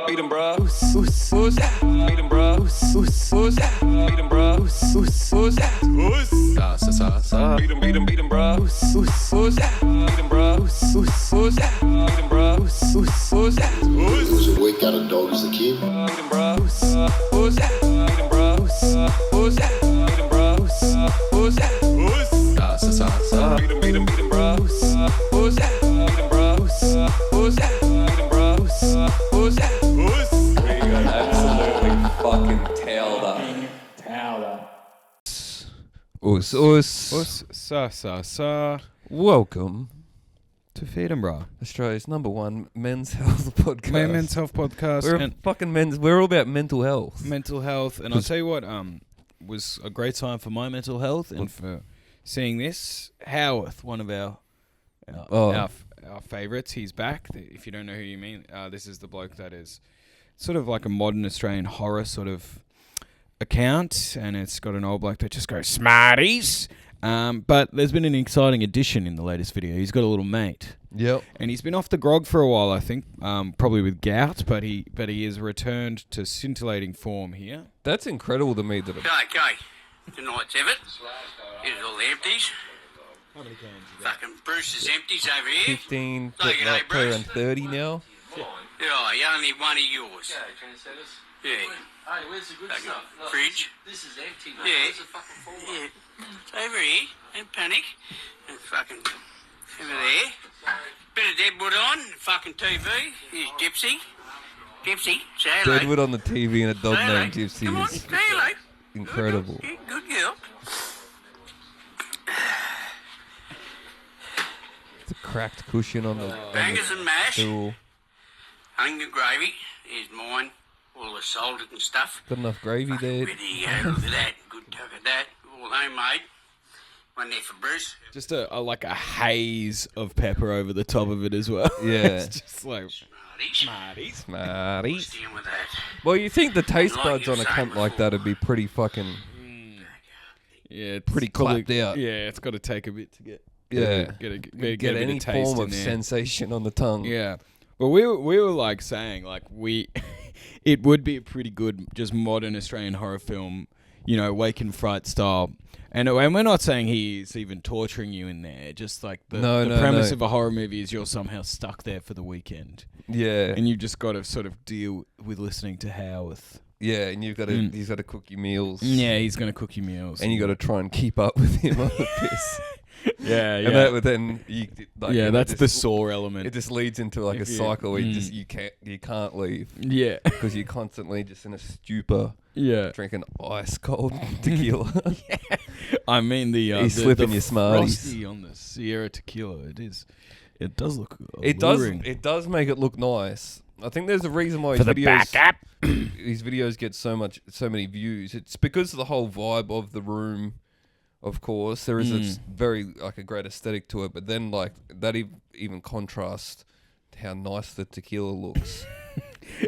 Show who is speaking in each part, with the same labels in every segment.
Speaker 1: Beat him, bro. Beat him, bro. Beat him, bro. Sa. Beat him, bro. Beat him, bro. Beat him, bro. Beat him, bro.
Speaker 2: Was a week out of dog as a kid.
Speaker 1: Beat him, bro. Beat him, bro. Beat him, bro. Sa. Beat him, bro. Beat him, bro. Beat him, bro.
Speaker 3: Absolutely fucking tailed up.
Speaker 4: Sa.
Speaker 3: Welcome
Speaker 4: To feed 'em, bro.
Speaker 3: Australia's #1 men's health podcast.
Speaker 4: Men's health podcast.
Speaker 3: We're
Speaker 4: and
Speaker 3: fucking men's. We're all about mental health.
Speaker 4: mental health. And I'll tell you what, was a great time for my mental health and for seeing this. Howarth, one of our favourites. He's back. If you don't know who you mean, this is the bloke that is sort of like a modern Australian horror sort of account, and it's got an old bloke that just goes Smarties. But there's been an exciting addition in the latest video. He's got a little mate.
Speaker 3: Yep.
Speaker 4: And he's been off the grog for a while, I think, probably with gout, but he has returned to scintillating form here.
Speaker 3: That's incredible to me.
Speaker 5: Okay, tonight's Hewitt. Here's all the empties. Fucking Bruce's empties over here.
Speaker 3: 15,
Speaker 5: Take it,
Speaker 3: getting
Speaker 5: eh,
Speaker 3: up to around
Speaker 5: Bruce?
Speaker 3: 30 now.
Speaker 5: Yeah, only one of yours. Yeah.
Speaker 6: Hey, where's the good
Speaker 5: Fucking
Speaker 6: stuff? Look,
Speaker 5: fridge.
Speaker 6: This is empty, mate.
Speaker 5: Yeah.
Speaker 6: Where's the fucking full one?
Speaker 5: Yeah. It's over here. Don't panic. And fucking over there. Bit of Deadwood on. Fucking TV. Here's Gypsy. Gypsy, say hello.
Speaker 3: Deadwood on the TV and a dog
Speaker 5: Say hello.
Speaker 3: named Gypsy
Speaker 5: Come on,
Speaker 3: is
Speaker 5: say hello.
Speaker 3: incredible.
Speaker 5: Good girl.
Speaker 3: It's a cracked cushion on the
Speaker 5: Bangers and mash.
Speaker 3: stool.
Speaker 5: Onion gravy. Here's mine. All the salted and stuff.
Speaker 3: Got enough gravy there.
Speaker 5: Ready, look at that. Good tug of that. All homemade. One there for Bruce.
Speaker 4: Just a like a haze of pepper over the top of it as well.
Speaker 3: Yeah.
Speaker 4: It's just like
Speaker 5: Smarties.
Speaker 3: Smarties.
Speaker 5: Deal with that.
Speaker 3: Well, you think the taste
Speaker 5: Like
Speaker 3: buds
Speaker 5: you
Speaker 3: on a
Speaker 5: were
Speaker 3: cunt
Speaker 5: saying
Speaker 3: like that would be pretty fucking...
Speaker 4: yeah, it's
Speaker 3: Pretty
Speaker 4: probably-
Speaker 3: clapped out.
Speaker 4: Yeah, it's got to take a bit to get
Speaker 3: Yeah.
Speaker 4: get a
Speaker 3: Get
Speaker 4: bit
Speaker 3: any
Speaker 4: of taste
Speaker 3: form
Speaker 4: in
Speaker 3: of
Speaker 4: there.
Speaker 3: sensation on the tongue.
Speaker 4: Yeah. But we were like saying like it would be a pretty good just modern Australian horror film, you know, Wake and Fright style. And we're not saying he's even torturing you in there. Just like the premise of a horror movie is you're somehow stuck there for the weekend.
Speaker 3: Yeah.
Speaker 4: And you've just got to sort of deal with listening to Howarth.
Speaker 3: Yeah, and you've got to he's got to cook your meals.
Speaker 4: Yeah, he's going to cook you meals.
Speaker 3: And you got to try and keep up with him on the piss.
Speaker 4: yeah,
Speaker 3: And that then you like,
Speaker 4: yeah,
Speaker 3: you know,
Speaker 4: that's the
Speaker 3: just-
Speaker 4: sore element.
Speaker 3: It just leads into like a
Speaker 4: If you-
Speaker 3: cycle where you can't leave
Speaker 4: yeah.
Speaker 3: because you're constantly just in a stupor
Speaker 4: yeah.
Speaker 3: drinking ice cold tequila.
Speaker 4: I mean
Speaker 3: He's slipping your Smarties.
Speaker 4: frosty on the Sierra tequila. It does look
Speaker 3: It
Speaker 4: alluring.
Speaker 3: does make it look nice. I think there's a reason why
Speaker 4: For
Speaker 3: his
Speaker 4: the
Speaker 3: videos
Speaker 4: backup.
Speaker 3: his videos get so many views. It's because of the whole vibe of the room. Of course, there is a very like a great aesthetic to it, but then like that even contrasts how nice the tequila looks.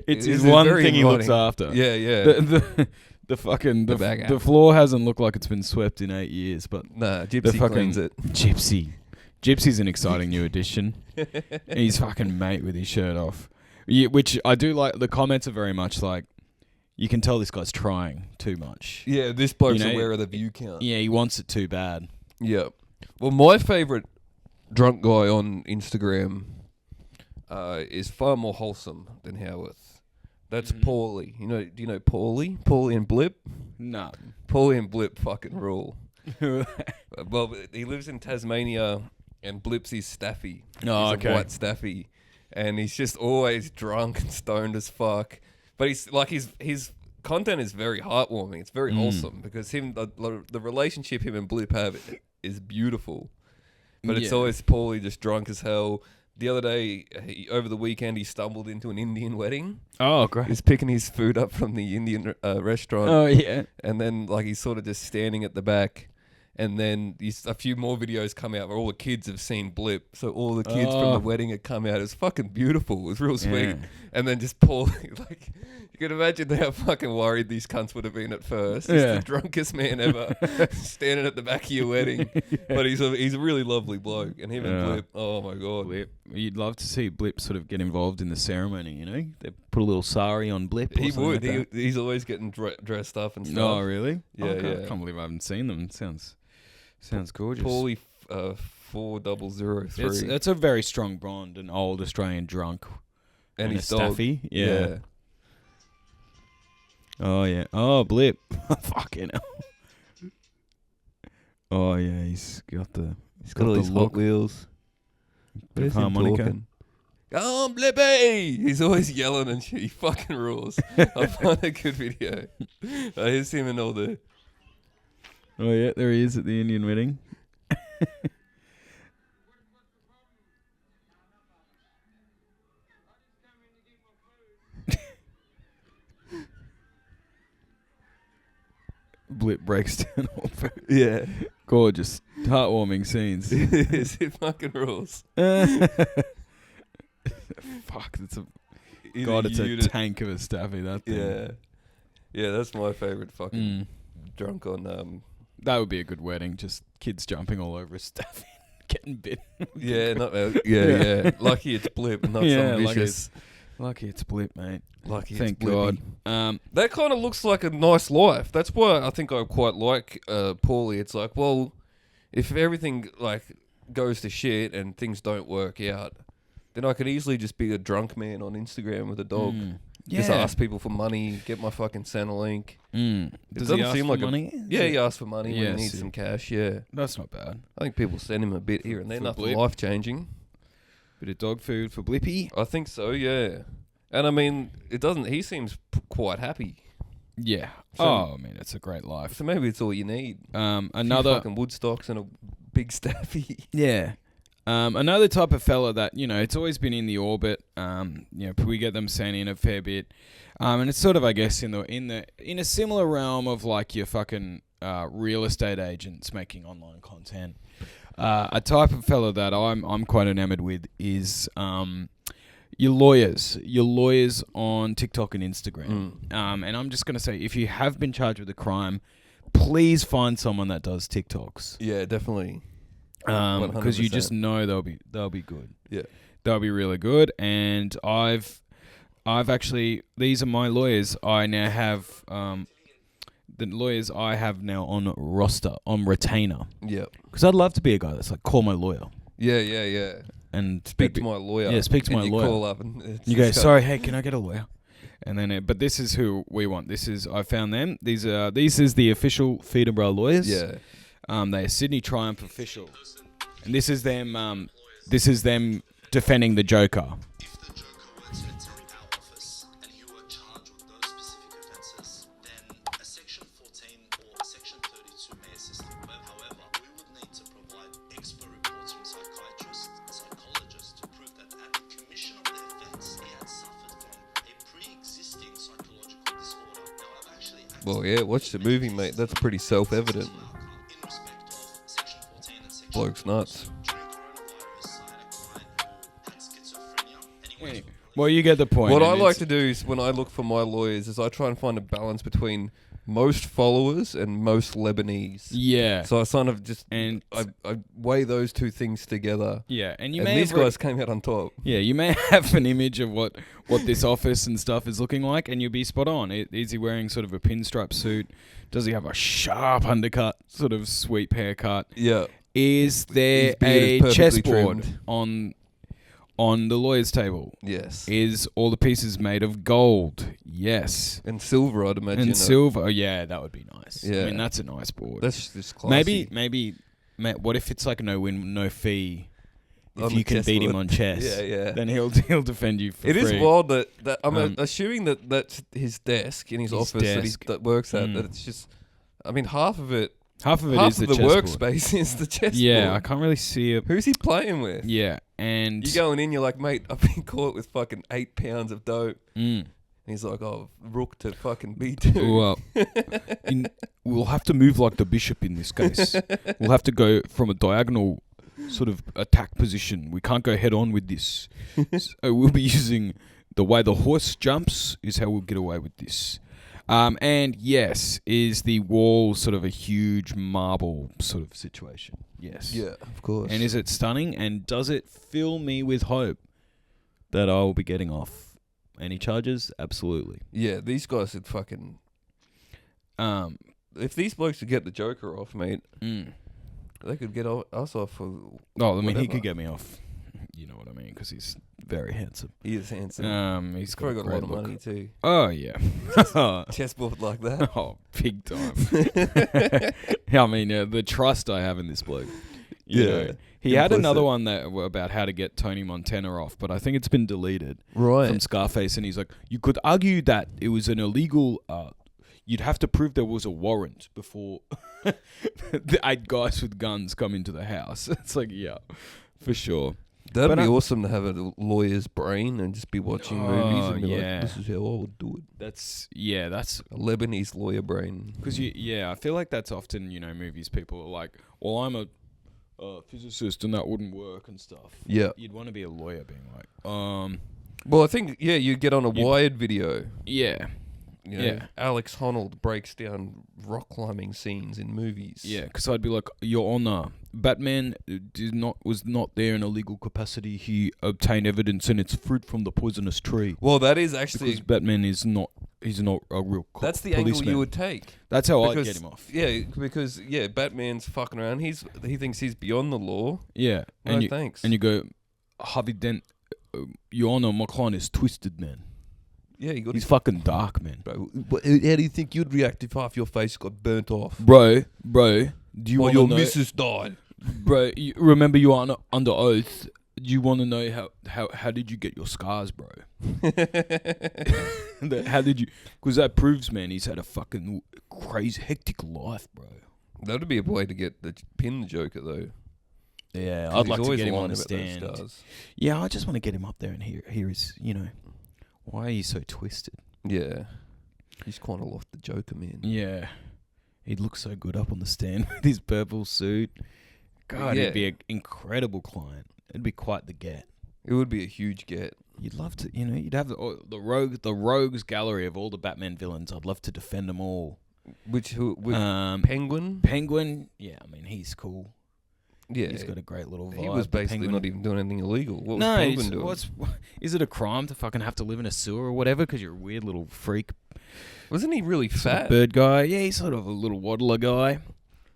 Speaker 4: It's
Speaker 3: It's
Speaker 4: one
Speaker 3: very
Speaker 4: thing he looks
Speaker 3: inviting.
Speaker 4: after.
Speaker 3: Yeah, yeah.
Speaker 4: The fucking
Speaker 3: The back
Speaker 4: the
Speaker 3: out.
Speaker 4: floor hasn't looked like it's been swept in 8 years, but
Speaker 3: Nah,
Speaker 4: the
Speaker 3: Gypsy
Speaker 4: fucking
Speaker 3: cleans it.
Speaker 4: Gypsy's an exciting new addition. He's fucking mate with his shirt off, which I do like. The comments are very much like you can tell this guy's trying too much.
Speaker 3: Yeah, this bloke's
Speaker 4: You know,
Speaker 3: aware of the view count.
Speaker 4: Yeah, he wants it too bad.
Speaker 3: Yeah. Well, my favourite drunk guy on Instagram is far more wholesome than Howarth. That's Paulie. Do you know Paulie? Paulie and Blip?
Speaker 4: No.
Speaker 3: Paulie and Blip fucking rule. Well, he lives in Tasmania and Blip's his staffy.
Speaker 4: Oh,
Speaker 3: He's
Speaker 4: okay.
Speaker 3: a white staffy. And he's just always drunk and stoned as fuck. But he's like his content is very heartwarming. It's very wholesome because the relationship him and Blip have is beautiful. But it's
Speaker 4: Yeah.
Speaker 3: always Paulie just drunk as hell. The other day, over the weekend, he stumbled into an Indian wedding.
Speaker 4: Oh, great.
Speaker 3: He's picking his food up from the Indian restaurant.
Speaker 4: Oh, yeah.
Speaker 3: And then like he's sort of just standing at the back. And then a few more videos come out where all the kids have seen Blip. So all the kids from the wedding had come out. It was fucking beautiful. It was real sweet.
Speaker 4: Yeah.
Speaker 3: And then just Paulie, like, you can imagine how fucking worried these cunts would have been at first.
Speaker 4: Yeah.
Speaker 3: He's the drunkest man ever, standing at the back of your wedding. But he's a really lovely bloke, and him and
Speaker 4: Yeah.
Speaker 3: Blip. Oh my god.
Speaker 4: Blip. You'd love to see Blip sort of get involved in the ceremony, you know? They put a little sari on Blip. Or
Speaker 3: He
Speaker 4: something
Speaker 3: would.
Speaker 4: like that.
Speaker 3: He's always getting dressed up and stuff.
Speaker 4: Oh, really?
Speaker 3: Yeah,
Speaker 4: I
Speaker 3: yeah.
Speaker 4: can't believe I haven't seen them. Sounds gorgeous.
Speaker 3: Paulie 4003.
Speaker 4: That's a very strong blonde, an old Australian drunk.
Speaker 3: and
Speaker 4: a
Speaker 3: his dog.
Speaker 4: staffy. Yeah. Oh, yeah. Oh, Blip. Fucking hell. Oh, yeah. He's got
Speaker 3: all
Speaker 4: the
Speaker 3: his
Speaker 4: look.
Speaker 3: Hot Wheels.
Speaker 4: Bit of
Speaker 3: Where's him
Speaker 4: harmonica.
Speaker 3: talking? Come on, Blippy! He's always yelling and shit. He fucking rules. I find a good video. Here's him and all the...
Speaker 4: Oh, yeah. There he is at the Indian wedding. Blip breaks down all food.
Speaker 3: Yeah.
Speaker 4: Gorgeous. Heartwarming scenes.
Speaker 3: It fucking rules.
Speaker 4: Fuck, it's a
Speaker 3: In
Speaker 4: God, it's a
Speaker 3: unit.
Speaker 4: tank of a staffy, that thing.
Speaker 3: Yeah. Yeah, that's my favourite fucking
Speaker 4: Mm.
Speaker 3: drunk on...
Speaker 4: That would be a good wedding. Just kids jumping all over a staffy, getting bitten.
Speaker 3: Yeah, yeah. Lucky it's Blip and not
Speaker 4: Yeah,
Speaker 3: some
Speaker 4: lucky
Speaker 3: vicious...
Speaker 4: Lucky it's Blip, mate.
Speaker 3: Lucky
Speaker 4: Thank
Speaker 3: it's Blippy.
Speaker 4: God.
Speaker 3: That kind of looks like a nice life. That's why I think I quite like Paulie. It's like, well, if everything like goes to shit and things don't work out, then I could easily just be a drunk man on Instagram with a dog. Just ask people for money, get my fucking Centrelink.
Speaker 4: Does
Speaker 3: doesn't
Speaker 4: he ask
Speaker 3: seem
Speaker 4: for
Speaker 3: like a-
Speaker 4: money?
Speaker 3: Yeah, he asked for money when
Speaker 4: Yes,
Speaker 3: he needs
Speaker 4: yeah.
Speaker 3: some cash, yeah.
Speaker 4: That's not bad.
Speaker 3: I think people send him a bit here and there,
Speaker 4: For
Speaker 3: nothing
Speaker 4: Blip.
Speaker 3: life-changing.
Speaker 4: Bit of dog food for Blippy.
Speaker 3: I think so, yeah. And I mean, he seems quite happy.
Speaker 4: Yeah.
Speaker 3: So-
Speaker 4: I mean, it's a great life.
Speaker 3: So maybe it's all you need. Few
Speaker 4: Another
Speaker 3: fucking Woodstocks and a big staffy.
Speaker 4: Yeah. Another type of fella that, you know, it's always been in the orbit. We get them sent in a fair bit. And it's sort of, I guess, in a similar realm of like your fucking real estate agents making online content. A type of fella that I'm quite enamored with is your lawyers on TikTok and Instagram. And I'm just going to say, if you have been charged with a crime, please find someone that does TikToks.
Speaker 3: Yeah, definitely.
Speaker 4: Because you
Speaker 3: 100%.
Speaker 4: just know they'll be good.
Speaker 3: Yeah.
Speaker 4: They'll be really good. And I've actually, these are my lawyers. I now have the lawyers I have now on roster, on retainer.
Speaker 3: Yeah.
Speaker 4: Because I'd love to be a guy that's like, call my lawyer
Speaker 3: Yeah.
Speaker 4: and
Speaker 3: Speak to my lawyer.
Speaker 4: Yeah, speak to
Speaker 3: and
Speaker 4: my
Speaker 3: you
Speaker 4: lawyer.
Speaker 3: Call up and
Speaker 4: You go, sorry, hey, can I get a lawyer? And then, but this is who we want. I found them. This is the official Feederborough lawyers.
Speaker 3: Yeah.
Speaker 4: They are Sydney Triumph official, and this is them. This is them defending the Joker.
Speaker 2: If the Joker were to attack our office and you were charged with those specific offences, then a Section 14 or Section 32 may assist you. But however, we would need to provide expert reports from psychiatrists and psychologists to prove that at the commission of the offence, he had suffered from a pre-existing psychological disorder. Now, I've actually
Speaker 3: Well, yeah, watch the movie, mate. That's pretty self-evident.
Speaker 2: in respect of Section 14 and Section
Speaker 3: Bloke's nuts.
Speaker 2: during coronavirus, I had a client who had schizophrenia and he went to
Speaker 4: Well, you get the point.
Speaker 3: What I
Speaker 4: and
Speaker 3: like
Speaker 4: it's-
Speaker 3: to do is when I look for my lawyers is I try and find a balance between most followers and most Lebanese.
Speaker 4: Yeah.
Speaker 3: So I sort of just
Speaker 4: And
Speaker 3: I weigh those two things together.
Speaker 4: yeah, and you
Speaker 3: And
Speaker 4: may
Speaker 3: these
Speaker 4: have
Speaker 3: guys came out on top.
Speaker 4: yeah, you may have an image of what this office and stuff is looking like, and you'll be spot on. Is he wearing sort of a pinstripe suit? Does he have a sharp undercut, sort of sweep haircut?
Speaker 3: Yeah.
Speaker 4: Is there
Speaker 3: His beard is
Speaker 4: a
Speaker 3: perfectly
Speaker 4: chessboard
Speaker 3: trimmed.
Speaker 4: on the lawyer's table?
Speaker 3: Yes.
Speaker 4: Is all the pieces made of gold? Yes.
Speaker 3: And silver, I'd imagine.
Speaker 4: And silver? Oh, yeah, that would be nice. I
Speaker 3: Yeah.
Speaker 4: mean, that's a nice board.
Speaker 3: That's just classy.
Speaker 4: Maybe, what if it's like a no win, no fee? If
Speaker 3: On
Speaker 4: you
Speaker 3: the
Speaker 4: can beat him
Speaker 3: chessboard.
Speaker 4: on chess,
Speaker 3: Yeah, yeah.
Speaker 4: then he'll defend you for
Speaker 3: It
Speaker 4: free.
Speaker 3: is wild that I'm
Speaker 4: Um,
Speaker 3: assuming that that's his desk in his
Speaker 4: His
Speaker 3: office
Speaker 4: desk.
Speaker 3: that works at.
Speaker 4: Mm.
Speaker 3: That it's just, I mean, half of it
Speaker 4: Half of it
Speaker 3: half
Speaker 4: is
Speaker 3: of
Speaker 4: the
Speaker 3: the
Speaker 4: chessboard.
Speaker 3: workspace is the chessboard.
Speaker 4: Yeah, I can't really see it.
Speaker 3: Who's he playing with?
Speaker 4: Yeah, and
Speaker 3: You going in, you're like, mate, I've been caught with fucking 8 pounds of dope.
Speaker 4: Mm.
Speaker 3: And he's like, oh, rook to fucking B2.
Speaker 4: Well, we'll have to move like the bishop in this case. We'll have to go from a diagonal sort of attack position. We can't go head on with this. So we'll be using the way the horse jumps is how we'll get away with this. And yes, is the wall sort of a huge marble sort of situation? Yes.
Speaker 3: Yeah, of course.
Speaker 4: And is it stunning? And does it fill me with hope that I will be getting off any charges? Absolutely.
Speaker 3: Yeah, these guys would fucking... if these blokes could get the Joker off, mate, they could get us off for
Speaker 4: Oh, I mean, he
Speaker 3: whatever.
Speaker 4: could get me off. You know what I mean? Because he's very handsome.
Speaker 3: He is handsome.
Speaker 4: He's
Speaker 3: Probably got a lot
Speaker 4: great
Speaker 3: of
Speaker 4: look.
Speaker 3: money too.
Speaker 4: Oh, yeah.
Speaker 3: Chessboard like that.
Speaker 4: Oh, big time. I mean, the trust I have in this bloke. You know. He had another one that about how to get Tony Montana off, but I think it's been deleted from Scarface. And he's like, you could argue that it was an illegal. You'd have to prove there was a warrant before the 8 guys with guns come into the house. It's like, yeah, for sure.
Speaker 3: That'd be awesome to have a lawyer's brain and just be watching movies and be
Speaker 4: yeah.
Speaker 3: like, this is how I would do it.
Speaker 4: That's
Speaker 3: A Lebanese lawyer brain.
Speaker 4: because I feel like that's often, movies people are like, well, I'm a physicist and that wouldn't work and stuff.
Speaker 3: Yeah.
Speaker 4: You'd want to be a lawyer being like,
Speaker 3: Well, I think, you get on a Wired video.
Speaker 4: yeah.
Speaker 3: You know, Alex Honnold breaks down rock climbing scenes in movies.
Speaker 4: Yeah, because I'd be like, Your Honor, Batman was not there in a legal capacity. He obtained evidence and it's fruit from the poisonous tree.
Speaker 3: Well, that is actually...
Speaker 4: Because Batman is not... He's not a real
Speaker 3: That's the
Speaker 4: policeman.
Speaker 3: angle you would take.
Speaker 4: That's how I'd get him off.
Speaker 3: Yeah, because, Batman's fucking around. He thinks he's beyond the law.
Speaker 4: Yeah.
Speaker 3: No, thanks.
Speaker 4: And you go, Harvey Dent, Your Honor, my client is twisted, man.
Speaker 3: Yeah,
Speaker 4: He's fucking dark, man.
Speaker 3: Bro, how do you think you'd react if half your face got burnt off?
Speaker 4: Bro, do you want to
Speaker 3: your
Speaker 4: know...
Speaker 3: missus died.
Speaker 4: Bro, remember you are under oath. Do you want to know how did you get your scars, bro? How did you... Because that proves, man, he's had a fucking crazy, hectic life, bro.
Speaker 3: That would be a way to pin the Joker, though.
Speaker 4: Yeah,
Speaker 3: 'Cause
Speaker 4: I'd like
Speaker 3: he's
Speaker 4: to
Speaker 3: always
Speaker 4: get him on
Speaker 3: lying
Speaker 4: the
Speaker 3: about those
Speaker 4: stand.
Speaker 3: stars.
Speaker 4: Yeah, I just want to get him up there and hear his, why are you so twisted?
Speaker 3: Yeah. He's kind of lost the Joker, man.
Speaker 4: Yeah. He'd look so good up on the stand with his purple suit. God,
Speaker 3: Yeah.
Speaker 4: he'd be an incredible client. It'd be quite the get.
Speaker 3: It would be a huge get.
Speaker 4: You'd love to, you'd have the rogues gallery of all the Batman villains. I'd love to defend them all.
Speaker 3: Penguin?
Speaker 4: Penguin, yeah, I mean, he's cool.
Speaker 3: Yeah.
Speaker 4: He's got a great little vibe.
Speaker 3: He was basically
Speaker 4: Penguin.
Speaker 3: not even doing anything illegal. What was
Speaker 4: No,
Speaker 3: Penguin doing?
Speaker 4: is it a crime to fucking have to live in a sewer or whatever because you're a weird little freak?
Speaker 3: Wasn't he really
Speaker 4: Sort of
Speaker 3: fat?
Speaker 4: bird guy. Yeah, he's sort of a little waddler guy.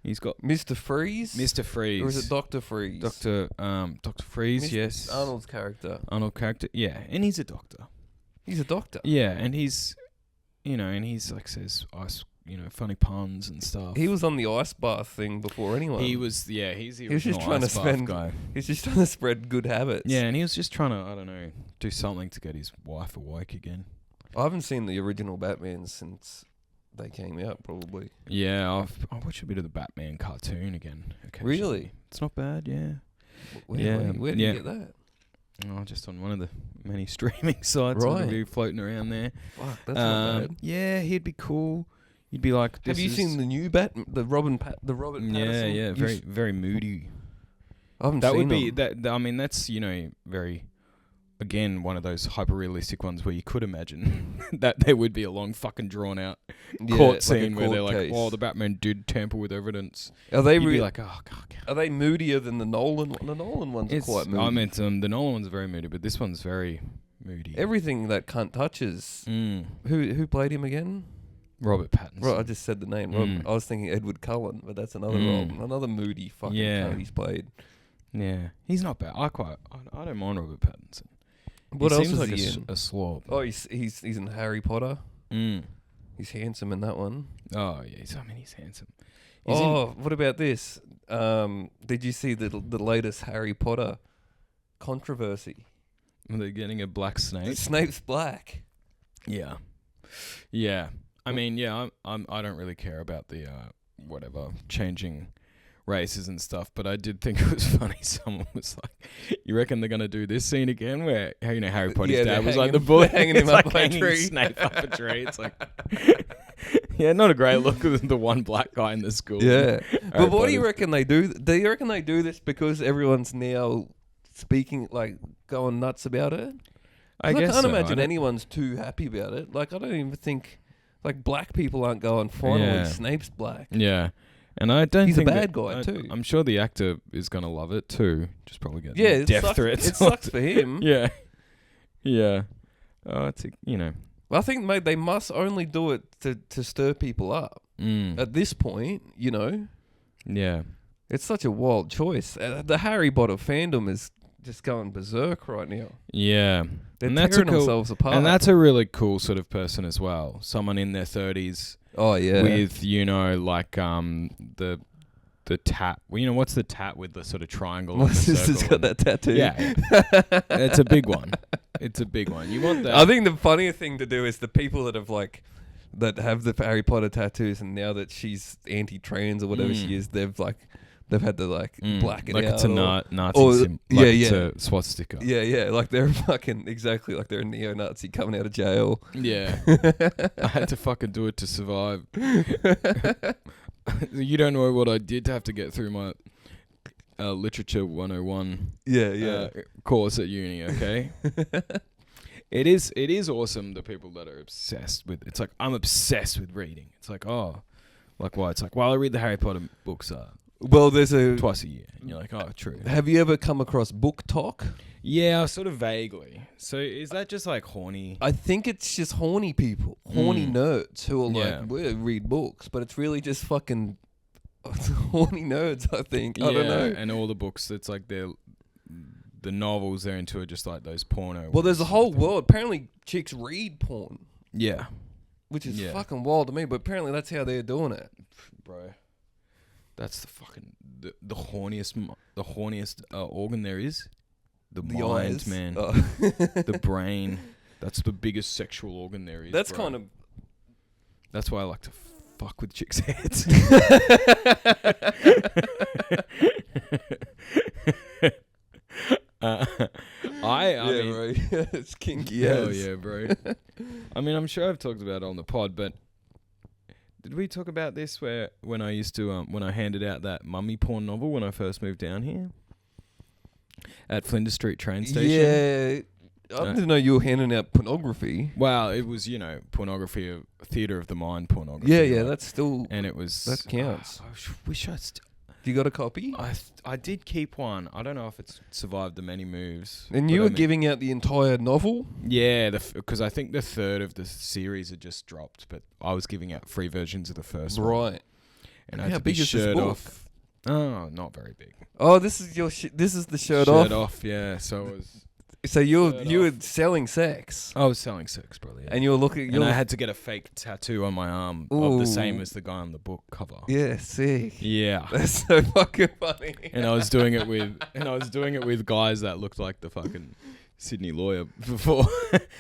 Speaker 4: He's got
Speaker 3: Mr. Freeze?
Speaker 4: Mr. Freeze.
Speaker 3: Or is it Dr. Freeze?
Speaker 4: Dr. Freeze, yes.
Speaker 3: Arnold's character.
Speaker 4: Arnold character, yeah. And he's a doctor.
Speaker 3: He's a doctor.
Speaker 4: Yeah, and he's, and he's like says ice, funny puns and stuff.
Speaker 3: He was on the ice bath thing before anyone.
Speaker 4: He was the
Speaker 3: He was
Speaker 4: original
Speaker 3: just trying to
Speaker 4: ice bath
Speaker 3: spend.
Speaker 4: guy.
Speaker 3: He's just trying to spread good habits.
Speaker 4: Yeah, and he was just trying to, I don't know, do something to get his wife awake again.
Speaker 3: I haven't seen the original Batman since they came out, probably.
Speaker 4: Yeah, I watched a bit of the Batman cartoon again. occasionally.
Speaker 3: Really?
Speaker 4: It's not bad, yeah.
Speaker 3: Where
Speaker 4: Yeah,
Speaker 3: did you get that?
Speaker 4: Oh, just on one of the many streaming sites that
Speaker 3: Right.
Speaker 4: will be floating around there.
Speaker 3: Fuck, that's not bad.
Speaker 4: Yeah, he'd be cool. You'd be like,
Speaker 3: Have you seen the new the Robert Pattinson?
Speaker 4: Yeah, very, very moody.
Speaker 3: I haven't
Speaker 4: That
Speaker 3: seen
Speaker 4: would be
Speaker 3: them.
Speaker 4: that. I mean, that's very, again, one of those hyper realistic ones where you could imagine that there would be a long fucking drawn out court
Speaker 3: like a
Speaker 4: scene where they're
Speaker 3: court
Speaker 4: like,
Speaker 3: case.
Speaker 4: "Oh, the Batman did tamper with evidence."
Speaker 3: Are they
Speaker 4: You'd be
Speaker 3: really
Speaker 4: like, "Oh God."
Speaker 3: Are they moodier than the Nolan? The Nolan ones are quite moody.
Speaker 4: I meant the Nolan one's very moody, but this one's very moody.
Speaker 3: Everything that cunt touches. Who played him again?
Speaker 4: Robert Pattinson.
Speaker 3: Right, I just said the name. I was thinking Edward Cullen, but that's another role. Another moody fucking cunt he's played.
Speaker 4: Yeah, he's not bad. I don't mind Robert Pattinson.
Speaker 3: What
Speaker 4: he
Speaker 3: else
Speaker 4: seems
Speaker 3: is
Speaker 4: like
Speaker 3: he in?
Speaker 4: a slob.
Speaker 3: Oh, he's in Harry Potter. He's handsome in that one.
Speaker 4: Oh yeah, he's handsome. He's
Speaker 3: What about this? Did you see the latest Harry Potter controversy?
Speaker 4: they're getting a black snake.
Speaker 3: Snape's black.
Speaker 4: Yeah, yeah. I mean, yeah. I don't really care about the whatever changing races and stuff, but I did think it was funny. Someone was like, "You reckon they're gonna do this scene again?" Where Harry Potter's dad was like the bully,
Speaker 3: hanging him
Speaker 4: it's
Speaker 3: up
Speaker 4: like
Speaker 3: by a
Speaker 4: hanging
Speaker 3: tree.
Speaker 4: Snape up a tree. It's like, yeah, not a great look of the one black guy in the school.
Speaker 3: Yeah,
Speaker 4: Harry
Speaker 3: but what do you
Speaker 4: Potter's-
Speaker 3: reckon they do? Do you reckon they do this because everyone's now speaking, like, going nuts about it?
Speaker 4: I
Speaker 3: 'Cause
Speaker 4: guess
Speaker 3: I can't
Speaker 4: so.
Speaker 3: imagine
Speaker 4: don't-
Speaker 3: anyone's too happy about it. Like, I don't even think, like, black people aren't going, finally,
Speaker 4: Yeah.
Speaker 3: Snape's black.
Speaker 4: Yeah. And I don't
Speaker 3: He's a
Speaker 4: think
Speaker 3: bad guy, too.
Speaker 4: I'm sure the actor is going to love it too. Just probably get
Speaker 3: Yeah,
Speaker 4: death
Speaker 3: sucks,
Speaker 4: threats.
Speaker 3: it sucks for him.
Speaker 4: Yeah. Yeah. Oh, it's,
Speaker 3: I think, mate, they must only do it to stir people up.
Speaker 4: Mm.
Speaker 3: At this point, you know,
Speaker 4: Yeah.
Speaker 3: it's such a wild choice. The Harry Potter fandom is just going berserk right now.
Speaker 4: Yeah.
Speaker 3: They're
Speaker 4: And that's
Speaker 3: tearing
Speaker 4: a cool,
Speaker 3: themselves apart.
Speaker 4: And that's a really cool sort of person as well. Someone in their 30s
Speaker 3: oh, yeah.
Speaker 4: with, like the tat. Well, what's the tat with the sort of triangle?
Speaker 3: My
Speaker 4: and the
Speaker 3: sister's
Speaker 4: circle
Speaker 3: got that tattoo.
Speaker 4: Yeah. It's a big one. It's a big one. You want that?
Speaker 3: I think the funnier thing to do is the people that have have the Harry Potter tattoos, and now that she's anti-trans or whatever she is, they've had to black it
Speaker 4: like
Speaker 3: out.
Speaker 4: it's a
Speaker 3: or-
Speaker 4: Nazi
Speaker 3: or-
Speaker 4: symbol.
Speaker 3: yeah,
Speaker 4: Like
Speaker 3: yeah.
Speaker 4: it's a swastika.
Speaker 3: Yeah, like they're fucking exactly like they're a neo-Nazi coming out of jail.
Speaker 4: Yeah. I had to fucking do it to survive. You don't know what I did to have to get through my literature 101
Speaker 3: Yeah.
Speaker 4: course at uni, okay? It is awesome, the people that are obsessed with it's like I'm obsessed with reading. It's like, oh, like why? It's like, well, I read the Harry Potter books
Speaker 3: Well, there's a.
Speaker 4: twice a year. And you're like, oh, true.
Speaker 3: Have you ever come across book talk?
Speaker 4: Yeah, sort of vaguely. So is that just like horny?
Speaker 3: I think it's just horny people, horny nerds who are
Speaker 4: Yeah.
Speaker 3: like, we read books, but it's really just fucking horny nerds, I think. I don't know.
Speaker 4: And all the books, it's like the novels they're into are just like those porno.
Speaker 3: Well, there's a
Speaker 4: ones.
Speaker 3: whole world. Apparently, chicks read porn,
Speaker 4: Yeah,
Speaker 3: which is
Speaker 4: Yeah.
Speaker 3: fucking wild to me, but apparently that's how they're doing it.
Speaker 4: bro. That's the fucking the horniest organ there is. The mind,
Speaker 3: eyes.
Speaker 4: man.
Speaker 3: Oh.
Speaker 4: The brain. That's the biggest sexual organ there is.
Speaker 3: That's
Speaker 4: bro.
Speaker 3: kind of.
Speaker 4: That's why I like to fuck with chicks' heads. I mean,
Speaker 3: bro. It's kinky.
Speaker 4: hell
Speaker 3: as.
Speaker 4: yeah, bro. I mean, I'm sure I've talked about it on the pod, but did we talk about this when I used to when I handed out that mummy porn novel when I first moved down here at Flinders Street train station?
Speaker 3: Yeah. I didn't know you were handing out pornography.
Speaker 4: Well, it was pornography of theater of the mind pornography.
Speaker 3: Yeah,
Speaker 4: right?
Speaker 3: that's still.
Speaker 4: And it was
Speaker 3: that counts.
Speaker 4: I wish I.
Speaker 3: You got a copy?
Speaker 4: I did keep one. I don't know if it's survived the many moves.
Speaker 3: And
Speaker 4: but
Speaker 3: you
Speaker 4: I
Speaker 3: were
Speaker 4: mean-
Speaker 3: giving out the entire novel?
Speaker 4: Yeah, because I think the third of the series had just dropped, but I was giving out free versions of the first one.
Speaker 3: Right.
Speaker 4: And I had
Speaker 3: How
Speaker 4: to be
Speaker 3: big is this
Speaker 4: shirt
Speaker 3: book?
Speaker 4: off. Oh, not very big.
Speaker 3: Oh, this is your this is the shirt off.
Speaker 4: Yeah. So it was.
Speaker 3: So you
Speaker 4: Shirt
Speaker 3: were
Speaker 4: off.
Speaker 3: selling sex,
Speaker 4: I was selling sex, probably. Yeah.
Speaker 3: and you were looking.
Speaker 4: And I had to get a fake tattoo on my arm of the same
Speaker 3: Ooh.
Speaker 4: as the guy on the book cover.
Speaker 3: Yeah, sick.
Speaker 4: Yeah.
Speaker 3: That's so fucking funny.
Speaker 4: And I was doing it with guys that looked like the fucking Sydney lawyer before.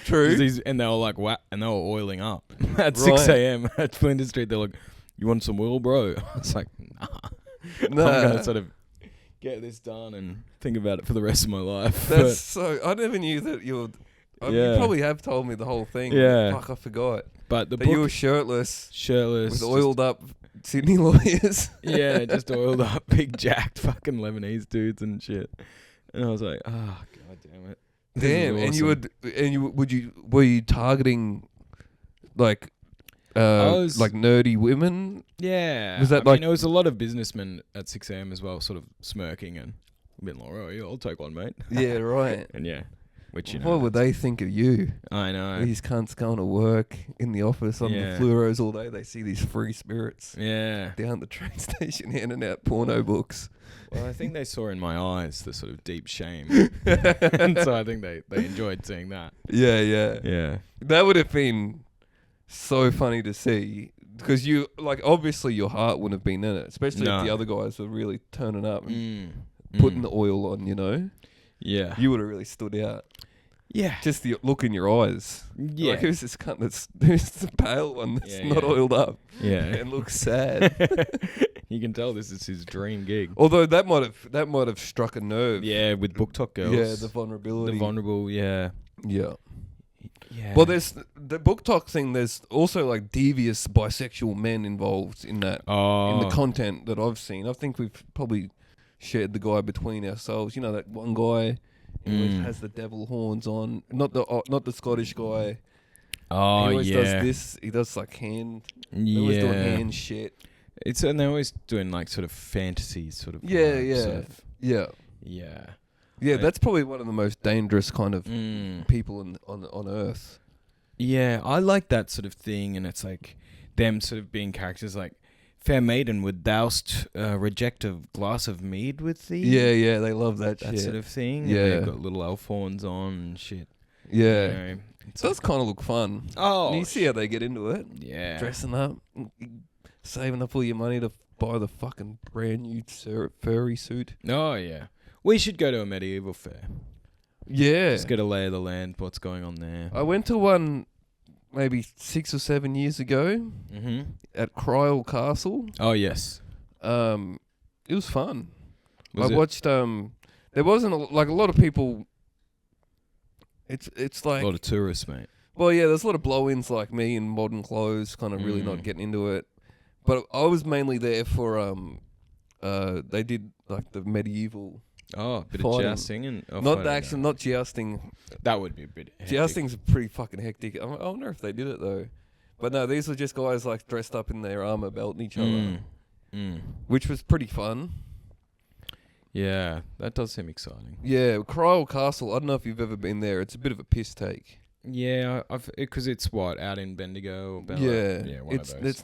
Speaker 3: True.
Speaker 4: And they were like, and they were oiling up at 6 a.m. at Flinders Street. They're like, "You want some oil, bro?" I was like, "Nah, I'm gonna sort of get this done and think about it for the rest of my life."
Speaker 3: That's so. I never knew that you were.
Speaker 4: Yeah.
Speaker 3: You probably have told me the whole thing.
Speaker 4: Yeah.
Speaker 3: Fuck, I forgot.
Speaker 4: But the
Speaker 3: That you were
Speaker 4: book,
Speaker 3: shirtless
Speaker 4: shirtless,
Speaker 3: with
Speaker 4: just-
Speaker 3: oiled up Sydney lawyers.
Speaker 4: yeah, just oiled up, big jacked fucking Lebanese dudes and shit. And I was like, oh, god damn it. This is
Speaker 3: Damn, and
Speaker 4: awesome.
Speaker 3: were you targeting like like nerdy women?
Speaker 4: Yeah.
Speaker 3: Was that
Speaker 4: I mean,
Speaker 3: like-
Speaker 4: there was a lot of businessmen at 6 a.m. as well, sort of smirking and a bit like, oh, yeah, I'll take one, mate.
Speaker 3: Yeah, right.
Speaker 4: And yeah, which, you know.
Speaker 3: What would they think of you?
Speaker 4: I know.
Speaker 3: These cunts going to work in the office on
Speaker 4: Yeah.
Speaker 3: the fluoros all day. They see these free spirits
Speaker 4: Yeah.
Speaker 3: down the train station handing out porno books.
Speaker 4: Well, I think they saw in my eyes the sort of deep shame. And so I think they enjoyed seeing that.
Speaker 3: Yeah, yeah.
Speaker 4: Yeah.
Speaker 3: That would have been so funny to see. Because you, like, obviously your heart wouldn't have been in it. Especially
Speaker 4: No.
Speaker 3: if the other guys were really turning up and
Speaker 4: Mm.
Speaker 3: putting the oil on, you know?
Speaker 4: Yeah.
Speaker 3: You would have really stood out.
Speaker 4: Yeah.
Speaker 3: Just the look in your eyes.
Speaker 4: Yeah.
Speaker 3: Like, who's this cunt who's the pale one that's
Speaker 4: Yeah,
Speaker 3: not
Speaker 4: yeah.
Speaker 3: oiled up
Speaker 4: Yeah.
Speaker 3: and looks sad?
Speaker 4: You can tell this is his dream gig.
Speaker 3: Although that might have struck a nerve.
Speaker 4: Yeah, with book talk girls.
Speaker 3: Yeah, the vulnerability.
Speaker 4: The vulnerable, yeah.
Speaker 3: Yeah.
Speaker 4: Yeah.
Speaker 3: Well, there's the book talk thing. There's also like devious bisexual men involved in that. In the content that I've seen. I think we've probably shared the guy between ourselves. You know, that one guy He always has the devil horns on. Not the Scottish guy.
Speaker 4: Oh,
Speaker 3: He always
Speaker 4: yeah.
Speaker 3: does this. He does like hand. They're always doing hand shit.
Speaker 4: And they're always doing like sort of fantasy sort of.
Speaker 3: Yeah,
Speaker 4: vibe,
Speaker 3: yeah,
Speaker 4: sort of-
Speaker 3: yeah.
Speaker 4: yeah.
Speaker 3: Yeah, that's probably one of the most dangerous kind of
Speaker 4: Mm.
Speaker 3: people on Earth.
Speaker 4: Yeah, I like that sort of thing, and it's like them sort of being characters like, fair maiden, would thou'st reject a glass of mead with thee?
Speaker 3: Yeah, they love that
Speaker 4: That
Speaker 3: shit.
Speaker 4: sort of thing.
Speaker 3: Yeah.
Speaker 4: And they've got little elf horns on and shit.
Speaker 3: Yeah.
Speaker 4: You know,
Speaker 3: It does kind of look fun.
Speaker 4: Oh,
Speaker 3: And you see how they get into it.
Speaker 4: yeah.
Speaker 3: Dressing up, saving up all your money to buy the fucking brand new furry suit.
Speaker 4: Oh, yeah. We should go to a medieval fair.
Speaker 3: Yeah.
Speaker 4: Just get a lay of the land, what's going on there.
Speaker 3: I went to one maybe 6 or 7 years ago
Speaker 4: Mm-hmm.
Speaker 3: at Cryal Castle.
Speaker 4: Oh, yes.
Speaker 3: It was fun.
Speaker 4: Was
Speaker 3: I
Speaker 4: it?
Speaker 3: watched. There wasn't a lot of people. It's like,
Speaker 4: A lot of tourists, mate.
Speaker 3: well, yeah, there's a lot of blow-ins like me in modern clothes, kind of really not getting into it. But I was mainly there for they did like the medieval,
Speaker 4: Oh, a bit
Speaker 3: Fighting.
Speaker 4: of jousting and
Speaker 3: not the action, not jousting.
Speaker 4: That would be a bit. hectic.
Speaker 3: Jousting's pretty fucking hectic. I wonder if they did it though. But no, these were just guys like dressed up in their armor, belting each other, which was pretty fun.
Speaker 4: Yeah, that does seem exciting.
Speaker 3: Yeah, Cryal Castle. I don't know if you've ever been there. It's a bit of a piss take.
Speaker 4: Yeah, because it's what, out in Bendigo or Bella?
Speaker 3: Yeah,
Speaker 4: one
Speaker 3: it's
Speaker 4: of those.
Speaker 3: it's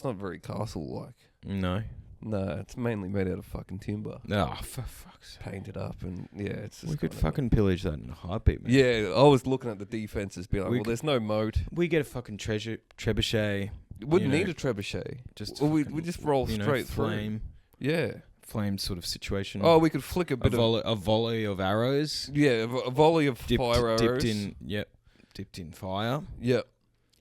Speaker 3: not very castle like.
Speaker 4: No.
Speaker 3: No, it's mainly made out of fucking timber,
Speaker 4: Oh, for fuck's sake.
Speaker 3: painted up, and yeah, it's just
Speaker 4: We could
Speaker 3: kind of-
Speaker 4: fucking pillage that in a heartbeat, man.
Speaker 3: Yeah, I was looking at the defenses, being like,
Speaker 4: We
Speaker 3: well,
Speaker 4: could-
Speaker 3: there's no moat.
Speaker 4: We get a fucking trebuchet.
Speaker 3: Wouldn't
Speaker 4: you
Speaker 3: need
Speaker 4: know,
Speaker 3: a trebuchet.
Speaker 4: Just
Speaker 3: Well, we
Speaker 4: fucking,
Speaker 3: just roll straight through.
Speaker 4: flame,
Speaker 3: Yeah.
Speaker 4: flame sort of situation.
Speaker 3: Oh, we could flick a bit of
Speaker 4: a volley of arrows.
Speaker 3: yeah, a volley of fire arrows.
Speaker 4: Dipped in fire.
Speaker 3: Yeah,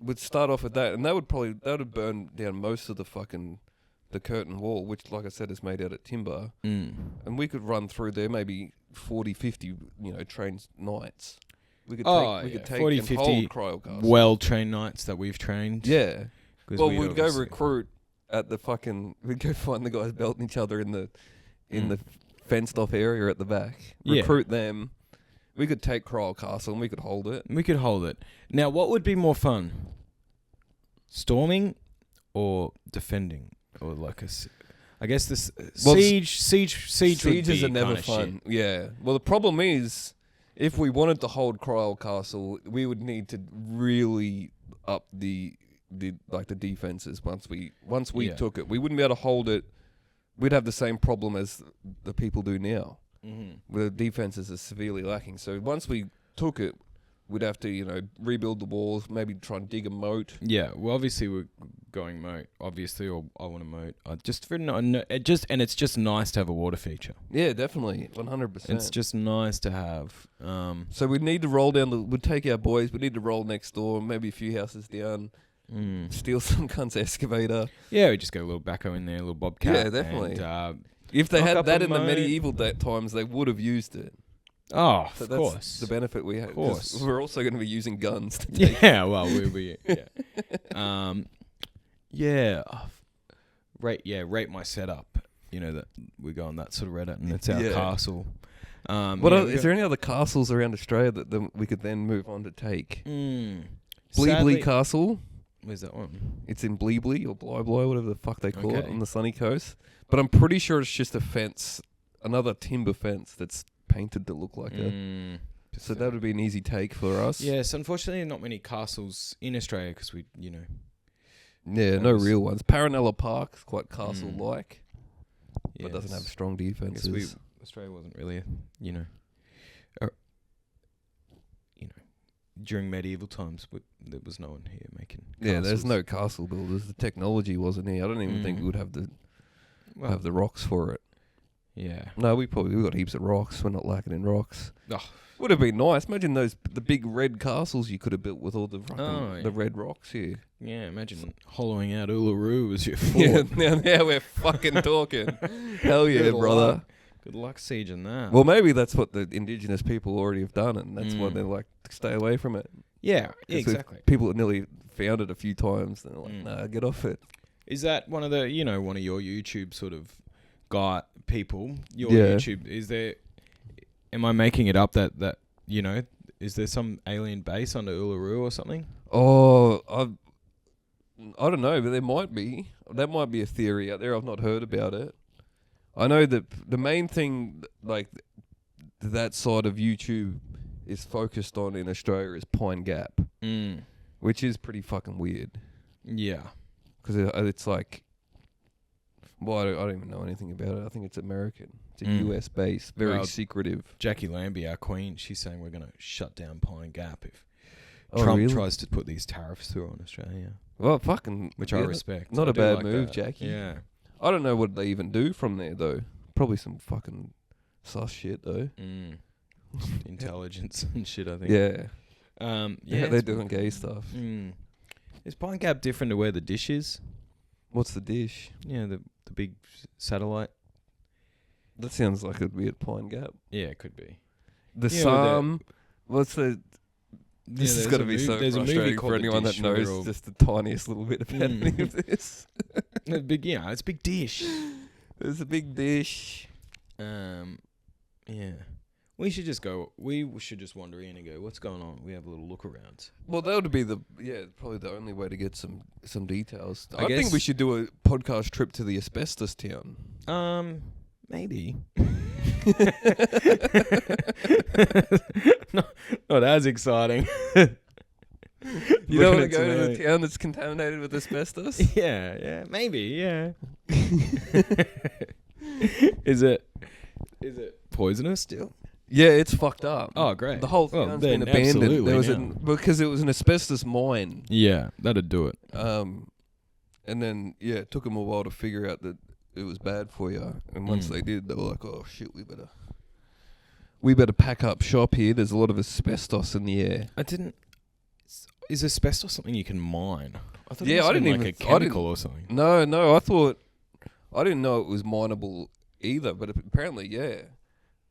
Speaker 3: would start off with that, and that would burn down most of the curtain wall, which, like I said, is made out of timber. And we could run through there maybe 40, 50, trained knights. We could take
Speaker 4: 40,
Speaker 3: and
Speaker 4: 50
Speaker 3: hold Cryal Castle.
Speaker 4: well-trained knights that we've trained.
Speaker 3: Yeah.
Speaker 4: 'Cause
Speaker 3: Well, we'd go
Speaker 4: obviously-
Speaker 3: recruit at the fucking. We'd go find the guys belting each other in the fenced off area at the back.
Speaker 4: Yeah.
Speaker 3: Recruit them. We could take Cryal Castle and we could hold it.
Speaker 4: We could hold it. Now, what would be more fun? Storming or defending? Or like I guess this
Speaker 3: Well,
Speaker 4: siege would
Speaker 3: Sieges
Speaker 4: be
Speaker 3: are never
Speaker 4: kinda
Speaker 3: fun.
Speaker 4: shit.
Speaker 3: Yeah. Well, the problem is, if we wanted to hold Cryal Castle, we would need to really up the defenses once we
Speaker 4: Yeah.
Speaker 3: took it. We wouldn't be able to hold it. We'd have the same problem as the people do now. Where the defenses are severely lacking. So once we took it, we'd have to, rebuild the walls, maybe try and dig a moat.
Speaker 4: Yeah, well, obviously we're going moat, obviously, or I want a moat. And it's just nice to have a water feature.
Speaker 3: Yeah, definitely, 100%.
Speaker 4: It's just nice to have.
Speaker 3: So we'd need to roll down we'd take our boys, we'd need to roll next door, maybe a few houses down, steal some cunt's excavator.
Speaker 4: Yeah, we just get a little backhoe in there, a little bobcat.
Speaker 3: Yeah, definitely.
Speaker 4: And,
Speaker 3: If they
Speaker 4: Knock
Speaker 3: had
Speaker 4: up
Speaker 3: that
Speaker 4: a
Speaker 3: in the
Speaker 4: moat.
Speaker 3: medieval times, they would have used it.
Speaker 4: oh,
Speaker 3: So
Speaker 4: of
Speaker 3: that's
Speaker 4: course.
Speaker 3: the benefit we have.
Speaker 4: Of course.
Speaker 3: We're also going to be using guns to take.
Speaker 4: Yeah, well, we yeah. Rate my setup. That we go on that sort of Reddit, and it's our
Speaker 3: Yeah.
Speaker 4: castle.
Speaker 3: Is there any other castles around Australia that we could then move on to take? Bleebley
Speaker 4: Sadly,
Speaker 3: Castle.
Speaker 4: where's that one?
Speaker 3: It's in Bleebley or Bly, whatever the fuck they call it,
Speaker 4: Okay.
Speaker 3: on the sunny coast. But I'm pretty sure it's just a fence, another timber fence that's painted to look like a. So that would be an easy take for us.
Speaker 4: Yes, unfortunately, not many castles in Australia because we,
Speaker 3: Yeah,
Speaker 4: That
Speaker 3: no
Speaker 4: was-
Speaker 3: real ones. Paranella Park's quite castle-like, but doesn't have
Speaker 4: yes.
Speaker 3: strong
Speaker 4: I guess
Speaker 3: defenses.
Speaker 4: Australia wasn't really, during medieval times, there was no one here making.
Speaker 3: Yeah, there's
Speaker 4: castles.
Speaker 3: no castle builders. The technology wasn't here. I don't even think we would have the rocks for it.
Speaker 4: Yeah.
Speaker 3: No, we got heaps of rocks. We're not lacking in rocks.
Speaker 4: Oh.
Speaker 3: Would have been nice. Imagine the big red castles you could have built with all the fucking,
Speaker 4: yeah.
Speaker 3: the red rocks here.
Speaker 4: Yeah, imagine hollowing out Uluru as your
Speaker 3: Yeah,
Speaker 4: fort.
Speaker 3: now we're fucking talking. Hell yeah,
Speaker 4: Good
Speaker 3: brother.
Speaker 4: luck. Good luck sieging that.
Speaker 3: Well, maybe that's what the indigenous people already have done, and that's why
Speaker 4: Mm.
Speaker 3: they're like, stay away from it.
Speaker 4: yeah,
Speaker 3: 'Cause we've-
Speaker 4: exactly.
Speaker 3: People have nearly found it a few times, and they're like,
Speaker 4: Mm.
Speaker 3: nah, get off it.
Speaker 4: Is that one of your YouTube sort of guy people? Your
Speaker 3: Yeah.
Speaker 4: YouTube, is there am I making it up that you know, is there some alien base under Uluru or something?
Speaker 3: Oh, I don't know, but there might be. That might be a theory out there. I've not heard about it. I know that the main thing, like, that side of YouTube is focused on in Australia is Pine Gap, which is pretty fucking weird.
Speaker 4: Yeah.
Speaker 3: Because it's like, well, I don't even know anything about it. I think it's American. It's a US base, very secretive.
Speaker 4: Jackie Lambie, our queen, she's saying we're going to shut down Pine Gap if
Speaker 3: Oh,
Speaker 4: Trump
Speaker 3: really?
Speaker 4: tries to put these tariffs through on Australia.
Speaker 3: Well, fucking,
Speaker 4: Which I respect.
Speaker 3: Not
Speaker 4: I
Speaker 3: a
Speaker 4: do
Speaker 3: bad
Speaker 4: like
Speaker 3: move,
Speaker 4: that.
Speaker 3: Jackie.
Speaker 4: Yeah.
Speaker 3: I don't know what they even do from there though. Probably some fucking sus shit though.
Speaker 4: Intelligence and shit, I think.
Speaker 3: Yeah.
Speaker 4: Yeah,
Speaker 3: They're doing gay stuff.
Speaker 4: Is Pine Gap different to where the dish is?
Speaker 3: What's the dish?
Speaker 4: Yeah, the big satellite.
Speaker 3: That sounds like it'd be at Pine Gap.
Speaker 4: Yeah, it could be.
Speaker 3: The
Speaker 4: Yeah,
Speaker 3: Psalm. What's the? This has
Speaker 4: there's
Speaker 3: got to
Speaker 4: a
Speaker 3: be
Speaker 4: movie-
Speaker 3: so
Speaker 4: there's a movie
Speaker 3: frustrating
Speaker 4: called
Speaker 3: for
Speaker 4: The
Speaker 3: anyone
Speaker 4: Dish
Speaker 3: that
Speaker 4: where they're
Speaker 3: knows
Speaker 4: all-
Speaker 3: just the tiniest little bit about any of this.
Speaker 4: The big, yeah, it's a big dish.
Speaker 3: There's a big dish.
Speaker 4: Yeah. We should just go. We should just wander in and go, what's going on? We have a little look around.
Speaker 3: Well, that would be probably the only way to get some details.
Speaker 4: I
Speaker 3: I think we
Speaker 4: guess-
Speaker 3: should do a podcast trip to the asbestos town.
Speaker 4: Maybe. not as exciting.
Speaker 3: You don't
Speaker 4: Looking
Speaker 3: want to
Speaker 4: at
Speaker 3: go to
Speaker 4: some-
Speaker 3: the town that's contaminated with asbestos?
Speaker 4: Yeah, maybe, yeah. Is it poisonous still?
Speaker 3: Yeah, it's fucked up.
Speaker 4: Oh, great.
Speaker 3: The whole
Speaker 4: Well,
Speaker 3: town's
Speaker 4: then
Speaker 3: been abandoned.
Speaker 4: absolutely
Speaker 3: There was
Speaker 4: now.
Speaker 3: because it was an asbestos mine.
Speaker 4: Yeah, that'd do it.
Speaker 3: And then it took them a while to figure out that it was bad for you. And once they did, they were like, "Oh shit, we better pack up shop here. There's a lot of asbestos in the air."
Speaker 4: Is asbestos something you can mine? I thought
Speaker 3: Yeah, I didn't
Speaker 4: like
Speaker 3: even-
Speaker 4: a chemical or something.
Speaker 3: No, I didn't know it was mineable either. But apparently, yeah,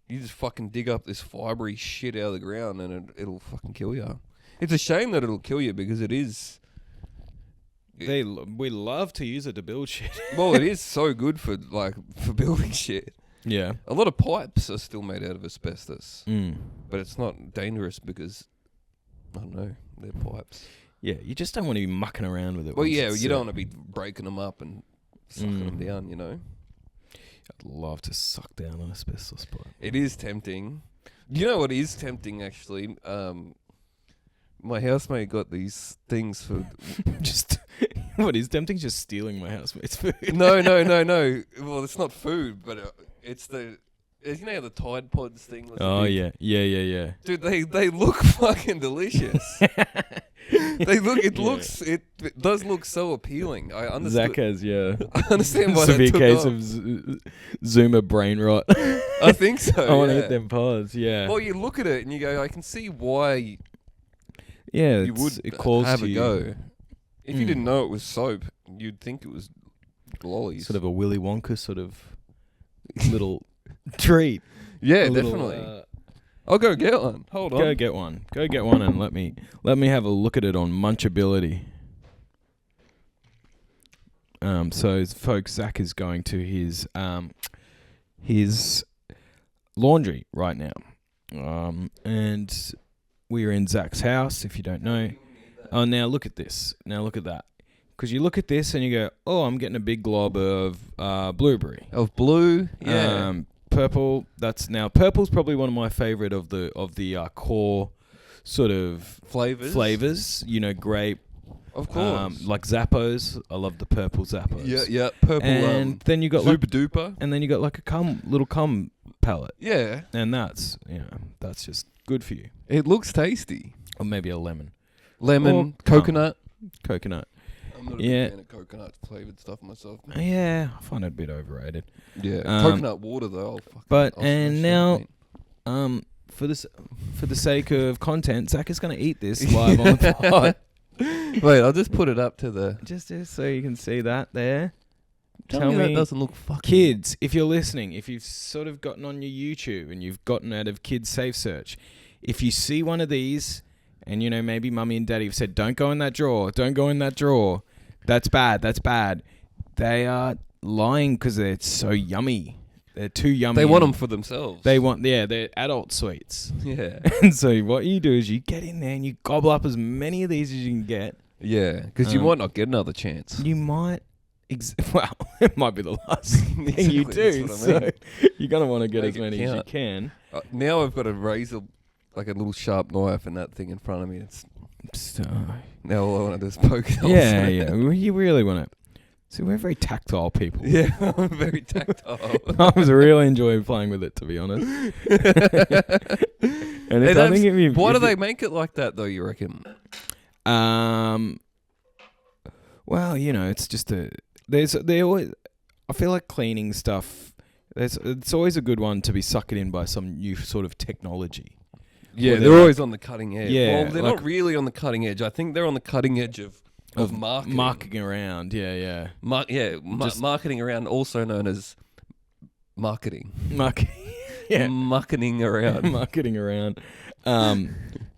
Speaker 3: you just fucking dig up this fibery shit out of the ground and it'll fucking kill you. It's a shame that it'll kill you because it is.
Speaker 4: We love to use it to build shit.
Speaker 3: Well, it is so good for building shit.
Speaker 4: Yeah.
Speaker 3: A lot of pipes are still made out of asbestos, but it's not dangerous because I don't know, they're pipes.
Speaker 4: Yeah, you just don't want to be mucking around with it.
Speaker 3: Well,
Speaker 4: once
Speaker 3: yeah,
Speaker 4: it's
Speaker 3: you don't want to be breaking them up and sucking them down. You know,
Speaker 4: I'd love to suck down an asbestos pipe.
Speaker 3: it is tempting. You know what is tempting actually? My housemate got these things for.
Speaker 4: Just what is tempting? Just stealing my housemate's food.
Speaker 3: No. Well, it's not food, but it's the. You know how the Tide Pods thing was?
Speaker 4: Oh yeah.
Speaker 3: Dude, they look fucking delicious. It does look so appealing. I understand.
Speaker 4: Zack has
Speaker 3: I understand why
Speaker 4: severe
Speaker 3: they took
Speaker 4: case
Speaker 3: off.
Speaker 4: of Zoomer brain rot.
Speaker 3: I think so.
Speaker 4: I want to
Speaker 3: yeah.
Speaker 4: hit them pods. Yeah.
Speaker 3: Well, you look at it and you go, I can see why
Speaker 4: Yeah.
Speaker 3: you would
Speaker 4: It calls
Speaker 3: have
Speaker 4: to
Speaker 3: a
Speaker 4: you.
Speaker 3: go. If you didn't know it was soap, you'd think it was lollies.
Speaker 4: Sort of a Willy Wonka sort of little treat.
Speaker 3: Yeah,
Speaker 4: A little,
Speaker 3: definitely. I'll go get one. Hold on.
Speaker 4: Go get one. And let me have a look at it on Munchability. So folks, Zack is going to his laundry right now. And we're in Zack's house, if you don't know. Oh, now look at this. Now look at that. Because you look at this and you go, oh, I'm getting a big glob of blueberry.
Speaker 3: Of blue, yeah.
Speaker 4: Purple. Purple's probably one of my favorite of the core sort of flavors. You know, grape.
Speaker 3: Of course.
Speaker 4: Like Zappos. I love the purple Zappos.
Speaker 3: Yeah. Purple.
Speaker 4: And then you got
Speaker 3: super duper.
Speaker 4: and then you got like a little cum palette.
Speaker 3: Yeah.
Speaker 4: And that's just good for you.
Speaker 3: It looks tasty.
Speaker 4: Or maybe a lemon.
Speaker 3: Lemon,
Speaker 4: Or
Speaker 3: coconut.
Speaker 4: Coconut.
Speaker 3: I'm not a
Speaker 4: Yeah.
Speaker 3: big fan of coconut flavored stuff myself.
Speaker 4: Yeah, I find it a bit overrated.
Speaker 3: Yeah.
Speaker 4: Um,
Speaker 3: Coconut water though.
Speaker 4: But
Speaker 3: I'll
Speaker 4: and
Speaker 3: smash
Speaker 4: now,
Speaker 3: that, mate.
Speaker 4: for the sake of content, Zack is going to eat this live on the pod.
Speaker 3: Wait, I'll just put it up to the.
Speaker 4: Just so you can see that there.
Speaker 3: Tell me that doesn't look fucking.
Speaker 4: Kids, if you're listening, if you've sort of gotten on your YouTube and you've gotten out of Kids Safe Search, if you see one of these, and you know maybe mummy and daddy have said, "Don't go in that drawer. Don't go in that drawer. That's bad. That's bad." They are lying because it's so yummy. they're too yummy.
Speaker 3: They want
Speaker 4: and
Speaker 3: them for themselves.
Speaker 4: they're adult sweets.
Speaker 3: Yeah.
Speaker 4: And so what you do is you get in there and you gobble up as many of these as you can get.
Speaker 3: Yeah, because you might not get another chance.
Speaker 4: You might, well, it might be the last thing you do.
Speaker 3: That's what I mean.
Speaker 4: So you're gonna want to get
Speaker 3: Make
Speaker 4: as
Speaker 3: it
Speaker 4: many as you
Speaker 3: count.
Speaker 4: can.
Speaker 3: Now I've got a razor, like a little sharp knife, and that thing in front of me. It's
Speaker 4: So,
Speaker 3: now all I want to do is poke it.
Speaker 4: yeah, yeah. You really want to. See, we're very tactile people.
Speaker 3: Yeah, I'm very tactile.
Speaker 4: I was really enjoying playing with it, to be honest. And
Speaker 3: Hey,
Speaker 4: I think if you,
Speaker 3: why
Speaker 4: if
Speaker 3: do they
Speaker 4: you-
Speaker 3: make it like that, though, you reckon?
Speaker 4: Well, it's just they always. I feel like cleaning stuff. It's always a good one to be sucked in by some new sort of technology.
Speaker 3: Yeah,
Speaker 4: Or
Speaker 3: they're
Speaker 4: they're
Speaker 3: always on the cutting edge.
Speaker 4: Yeah,
Speaker 3: Well, they're
Speaker 4: like-
Speaker 3: not really on the cutting edge. I think they're on the cutting edge of marketing.
Speaker 4: Marking around. Yeah.
Speaker 3: Marketing around, also known as marketing.
Speaker 4: Yeah.
Speaker 3: Mucketing around.
Speaker 4: Marketing around.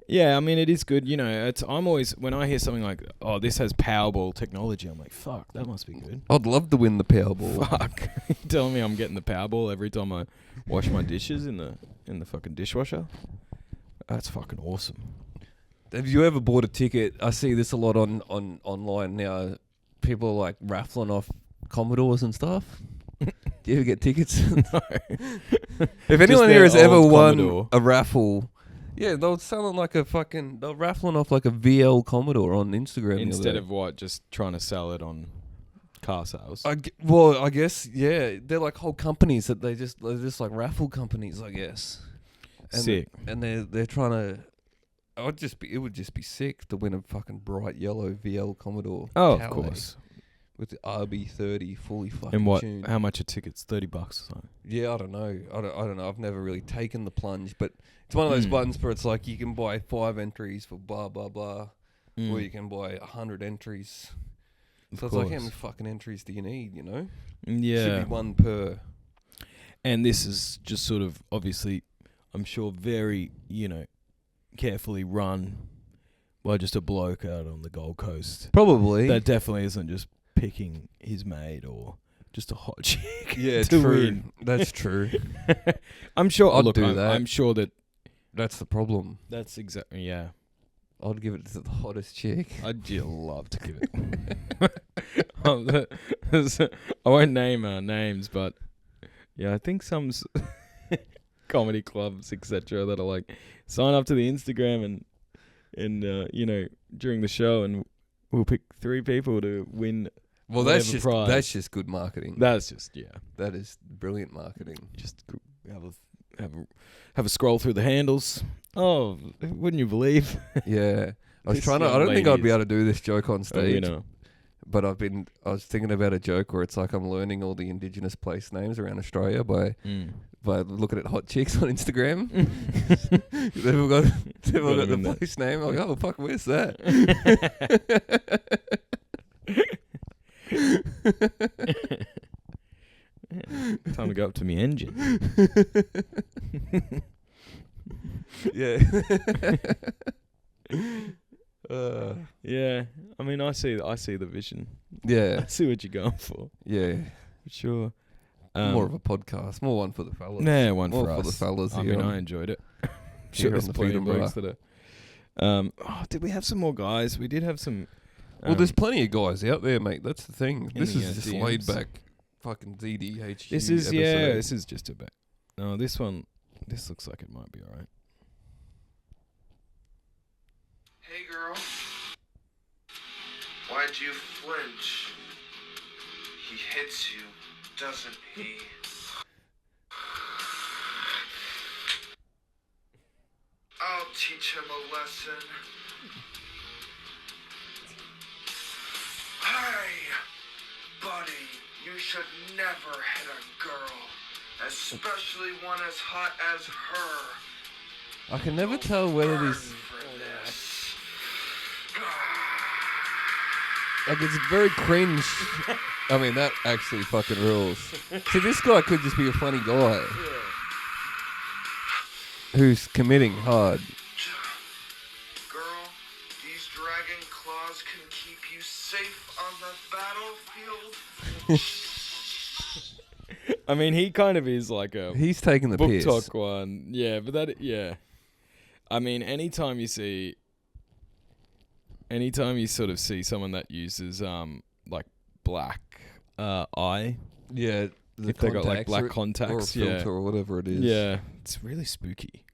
Speaker 4: Yeah, I mean, it is good. I'm always, when I hear something like, oh, this has Powerball technology, I'm like, fuck, that must be good.
Speaker 3: I'd love to win the Powerball.
Speaker 4: Fuck. You telling me I'm getting the Powerball every time I wash my dishes in the fucking dishwasher? That's fucking awesome.
Speaker 3: Have you ever bought a ticket? I see this a lot on online now. People are like raffling off Commodores and stuff. Do you ever get tickets?
Speaker 4: No.
Speaker 3: If anyone
Speaker 4: their
Speaker 3: here has ever
Speaker 4: old
Speaker 3: won
Speaker 4: Commodore.
Speaker 3: a raffle, yeah, they're selling like they're raffling off like a VL Commodore on Instagram. the
Speaker 4: Instead
Speaker 3: other
Speaker 4: of what? Just trying to sell it on car sales.
Speaker 3: I guess, yeah, they're like whole companies that they're just like raffle companies, I guess. And
Speaker 4: Sick.
Speaker 3: And they're trying to. It would just be sick to win a fucking bright yellow VL Commodore.
Speaker 4: Oh, of
Speaker 3: Calais
Speaker 4: course.
Speaker 3: with the RB30 fully fucking
Speaker 4: And what?
Speaker 3: tuned.
Speaker 4: How much are tickets? $30 or something.
Speaker 3: Yeah, I don't know. I don't know. I've never really taken the plunge, but it's one of those buttons where it's like you can buy 5 entries for blah blah blah, or you can buy 100 entries. So it's like, how many fucking entries do you need?
Speaker 4: Yeah.
Speaker 3: Should be one per.
Speaker 4: And this is just sort of, obviously, I'm sure, very, carefully run by just a bloke out on the Gold Coast.
Speaker 3: Probably.
Speaker 4: That definitely isn't just picking his mate or just a hot chick.
Speaker 3: Yeah,
Speaker 4: to
Speaker 3: true.
Speaker 4: win.
Speaker 3: That's true.
Speaker 4: I'm sure.
Speaker 3: I'd
Speaker 4: Look,
Speaker 3: do that.
Speaker 4: I'm sure that
Speaker 3: That's the problem.
Speaker 4: that's exactly. Yeah,
Speaker 3: I'd give it to the hottest chick.
Speaker 4: I'd love to give it. I won't name names, but yeah, I think some comedy clubs, etc., that are like, sign up to the Instagram and during the show, and we'll pick 3 people to win.
Speaker 3: Well,
Speaker 4: whatever prize.
Speaker 3: that's just good marketing.
Speaker 4: That's just
Speaker 3: That is brilliant marketing.
Speaker 4: just have a scroll through the handles. Oh, wouldn't you believe?
Speaker 3: Yeah. I
Speaker 4: This
Speaker 3: I
Speaker 4: young
Speaker 3: don't think I'd
Speaker 4: lady
Speaker 3: be
Speaker 4: is
Speaker 3: able to do this joke on
Speaker 4: a
Speaker 3: stage.
Speaker 4: winner.
Speaker 3: But I was thinking about a joke where it's like I'm learning all the indigenous place names around Australia by looking at hot chicks on Instagram. They've all got
Speaker 4: in
Speaker 3: the
Speaker 4: there.
Speaker 3: place name. I'm like, oh fuck, where's that?
Speaker 4: Time to go up to me engine.
Speaker 3: Yeah.
Speaker 4: Yeah, I mean, I see the vision.
Speaker 3: Yeah.
Speaker 4: I see what you're going for.
Speaker 3: Yeah.
Speaker 4: For sure.
Speaker 3: More of a podcast. More one for the fellas.
Speaker 4: Yeah, one
Speaker 3: More
Speaker 4: for us.
Speaker 3: the fellas.
Speaker 4: I
Speaker 3: here
Speaker 4: mean,
Speaker 3: on-
Speaker 4: I enjoyed it.
Speaker 3: Here on
Speaker 4: there's
Speaker 3: the
Speaker 4: plenty of
Speaker 3: Freedom
Speaker 4: blokes that are. Did we have some more guys? We did have some.
Speaker 3: Well, there's plenty of guys out there, mate. That's the thing. This
Speaker 4: Any,
Speaker 3: is just
Speaker 4: DMs?
Speaker 3: laid back, fucking ZDHU.
Speaker 4: This is
Speaker 3: episode.
Speaker 4: This is just about. No, this one. This looks like it might be alright.
Speaker 7: Hey girl, why'd you flinch? He hits you, doesn't he? I'll teach him a lesson. Hey, buddy, you should never hit a girl, especially one as hot as her.
Speaker 3: I can never tell whether
Speaker 7: Burn
Speaker 3: this.
Speaker 7: for this.
Speaker 3: Like, it's very cringe. I mean, that actually fucking rules. See, this guy could just be a funny guy. Who's committing hard.
Speaker 7: Girl, these dragon claws can keep you safe on the battlefield.
Speaker 4: I mean, he kind of is like a
Speaker 3: He's taking the
Speaker 4: book
Speaker 3: piss.
Speaker 4: talk one. Yeah, but I mean, anytime you sort of see someone that uses like black eye,
Speaker 3: Yeah,
Speaker 4: if they got like black
Speaker 3: or a
Speaker 4: contacts,
Speaker 3: filter or whatever it is.
Speaker 4: yeah, it's really spooky.